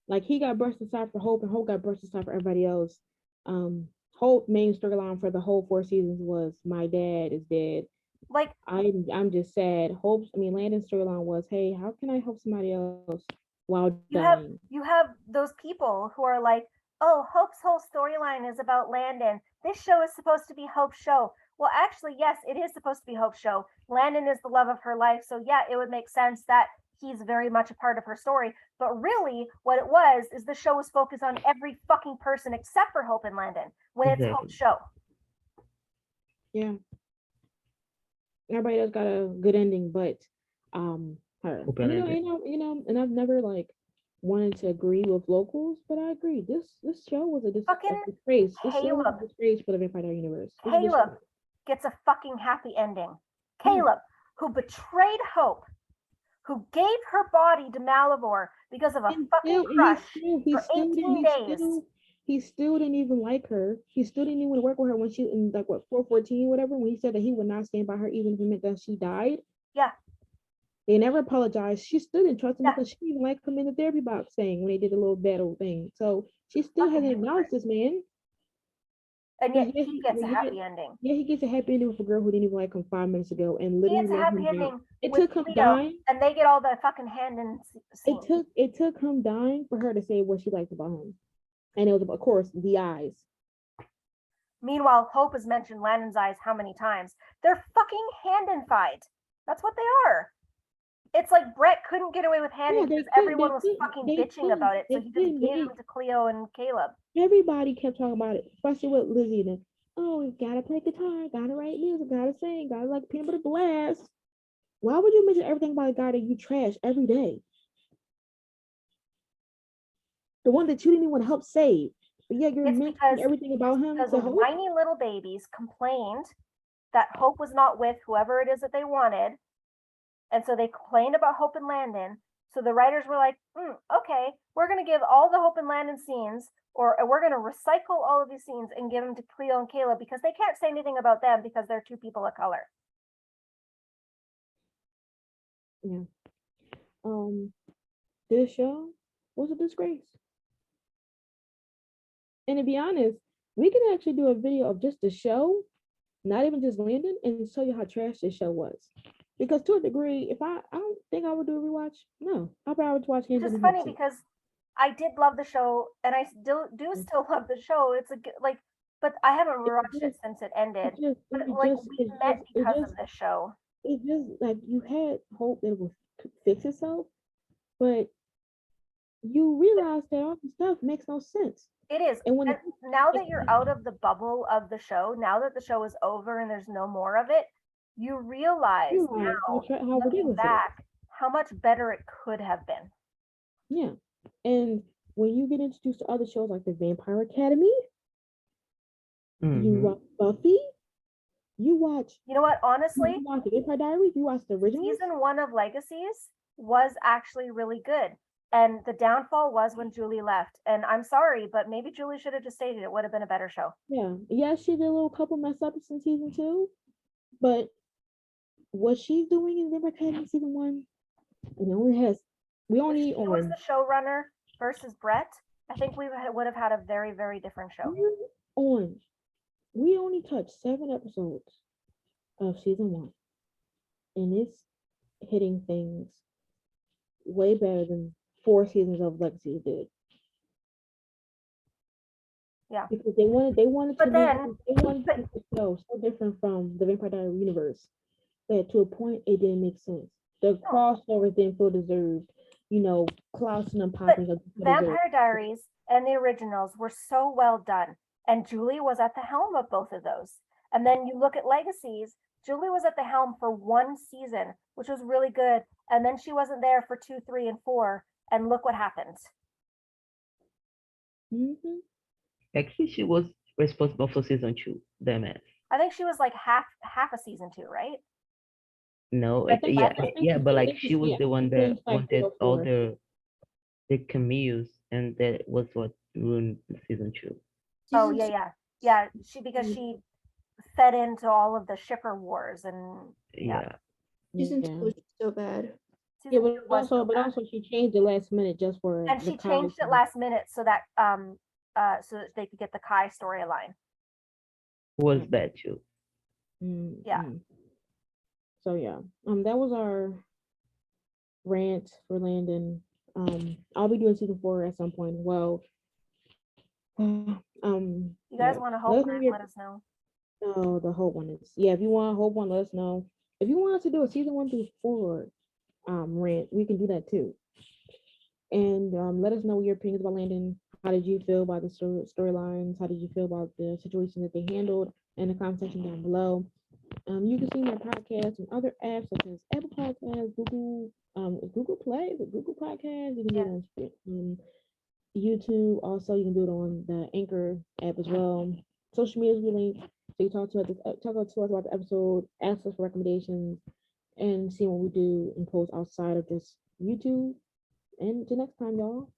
Like he got brushed aside for Hope and Hope got brushed aside for everybody else. Hope main storyline for the whole 4 seasons was my dad is dead. Like I'm just sad. Landon's storyline was, hey, how can I help somebody else while dying? You have those people who are like, oh, Hope's whole storyline is about Landon. This show is supposed to be Hope's show. Well, actually, yes, it is supposed to be Hope's show. Landon is the love of her life. So yeah, it would make sense that he's very much a part of her story. But really, what it was is the show was focused on every fucking person except for Hope and Landon when it's Hope's show. Yeah. Everybody else got a good ending, but her. And I've never like wanted to agree with locals, but I agree. This show was a disgrace. This show was a disgrace for the Vampire universe. Caleb gets a fucking happy ending. Caleb, who betrayed Hope, who gave her body to Malivore because of a fucking crush for 18 days. He still didn't even like her. He still didn't even want to work with her when she in 414 whatever, when he said that he would not stand by her even if it meant that she died. Yeah. They never apologized. She still didn't trust him because she didn't even like him in the therapy box thing when they did the little battle thing. So she still hasn't acknowledged this man. And yet he gets a happy ending. Yeah, he gets a happy ending with a girl who didn't even like him 5 minutes ago and literally let him down. It took him dying. And they get all the fucking Handon scenes. It took him dying for her to say what she liked about him. And it was, of course, the eyes. Meanwhile, Hope has mentioned Landon's eyes how many times? They're fucking Handon-fied. That's what they are. It's like Brett couldn't get away with Handon because everyone was fucking bitching about it. So he just gave them to Cleo and Caleb. Everybody kept talking about it, especially with Lizzie. And oh, gotta play guitar, gotta write music, gotta sing, gotta like peanut butter blast. Why would you mention everything about a guy that you trash every day? The one that you didn't even want to help save. But yeah, you're mentioning everything about him. Because the whiny little babies complained that Hope was not with whoever it is that they wanted. And so they complained about Hope and Landon. So the writers were like, okay, we're going to give all the Hope and Landon scenes, or we're going to recycle all of these scenes and give them to Cleo and Caleb because they can't say anything about them because they're 2 people of color. Yeah. This show was a disgrace. And to be honest, we can actually do a video of just the show, not even just Landon, and show you how trash this show was. Because to a degree, if I don't think I would do a rewatch. No, I'd rather watch Which Handon is and funny Hepsi. because I did love the show, and I still do Mm. still love the show. It's a like, but I haven't It watched it just, since it ended. it just, But it like, just, we it met just, it because just, of this show. it just like you had hope that it would fix itself, but you realize that all the stuff makes no sense. It is. And when And now that you're out of the bubble of the show, now that the show is over and there's no more of it, you realize you realize now, how looking ridiculous it is. back, how much better it could have been. Yeah. And when you get introduced to other shows like the Vampire Academy, you Hmm. watch Buffy, you watch You know what? you Honestly, watch the Vampire Diaries, you watch the originals. season 1 of Legacies was actually really good. And the downfall was when Julie left. And I'm sorry, but maybe Julie should have just stayed. It would have been a better show. Yeah. Yeah, she did a little couple mess ups in season two, but what she's doing in Vampire Academy season one, it only has we If only she was on the showrunner versus Brett, I think we would have had a very, very different show. on we only touched 7 episodes of season one, and it's hitting things way better than 4 seasons of Legacy did. Yeah. Because they wanted But to then, make they wanted to make the show so different from the Vampire Diaries universe that to a point it didn't make sense. The no. crossover didn't feel deserved. Klaus and them But popping up. Vampire Diaries and the originals were so well done. And Julie was at the helm of both of those. And then you look at Legacies, Julie was at the helm for 1 season, which was really good. And then she wasn't there for 2, 3, and 4. And look what happened. Mm-hmm. Actually, she was responsible for season 2. Dumbass. I think she was like half a season 2, right? No, I think yeah, but like she was yeah, the one I that think like wanted all 3 or 4. the cameos, and that was what ruined season 2. Oh Season yeah, yeah. Because two. she fed into all of the shipper wars and yeah. Yeah. Season Yeah. 2 was so bad. Yeah, Season but 2 was so bad. also she changed it last minute just for And the she Kai changed it thing. last minute so that they could get the Kai storyline. Was bad too. Yeah. So yeah, that was our rant for Landon. I'll be doing season 4 at some point as well. You guys yeah. want to Let hope? us know your Let us know. oh the hope one is yeah. If you want a hope one, let us know. If you want us to do a season 1 through 4 rant, we can do that too. And let us know your opinions about Landon. How did you feel about the storylines? How did you feel about the situation that they handled? In the comment section down below. You can see my podcast and other apps such as Apple Podcasts, Google Play, the Google Podcast. You can do it on YouTube. Also, you can do it on the Anchor app as well. Social media will be linked. So you talk to us about the episode, ask us for recommendations, and see what we do and post outside of just YouTube. And until next time, y'all.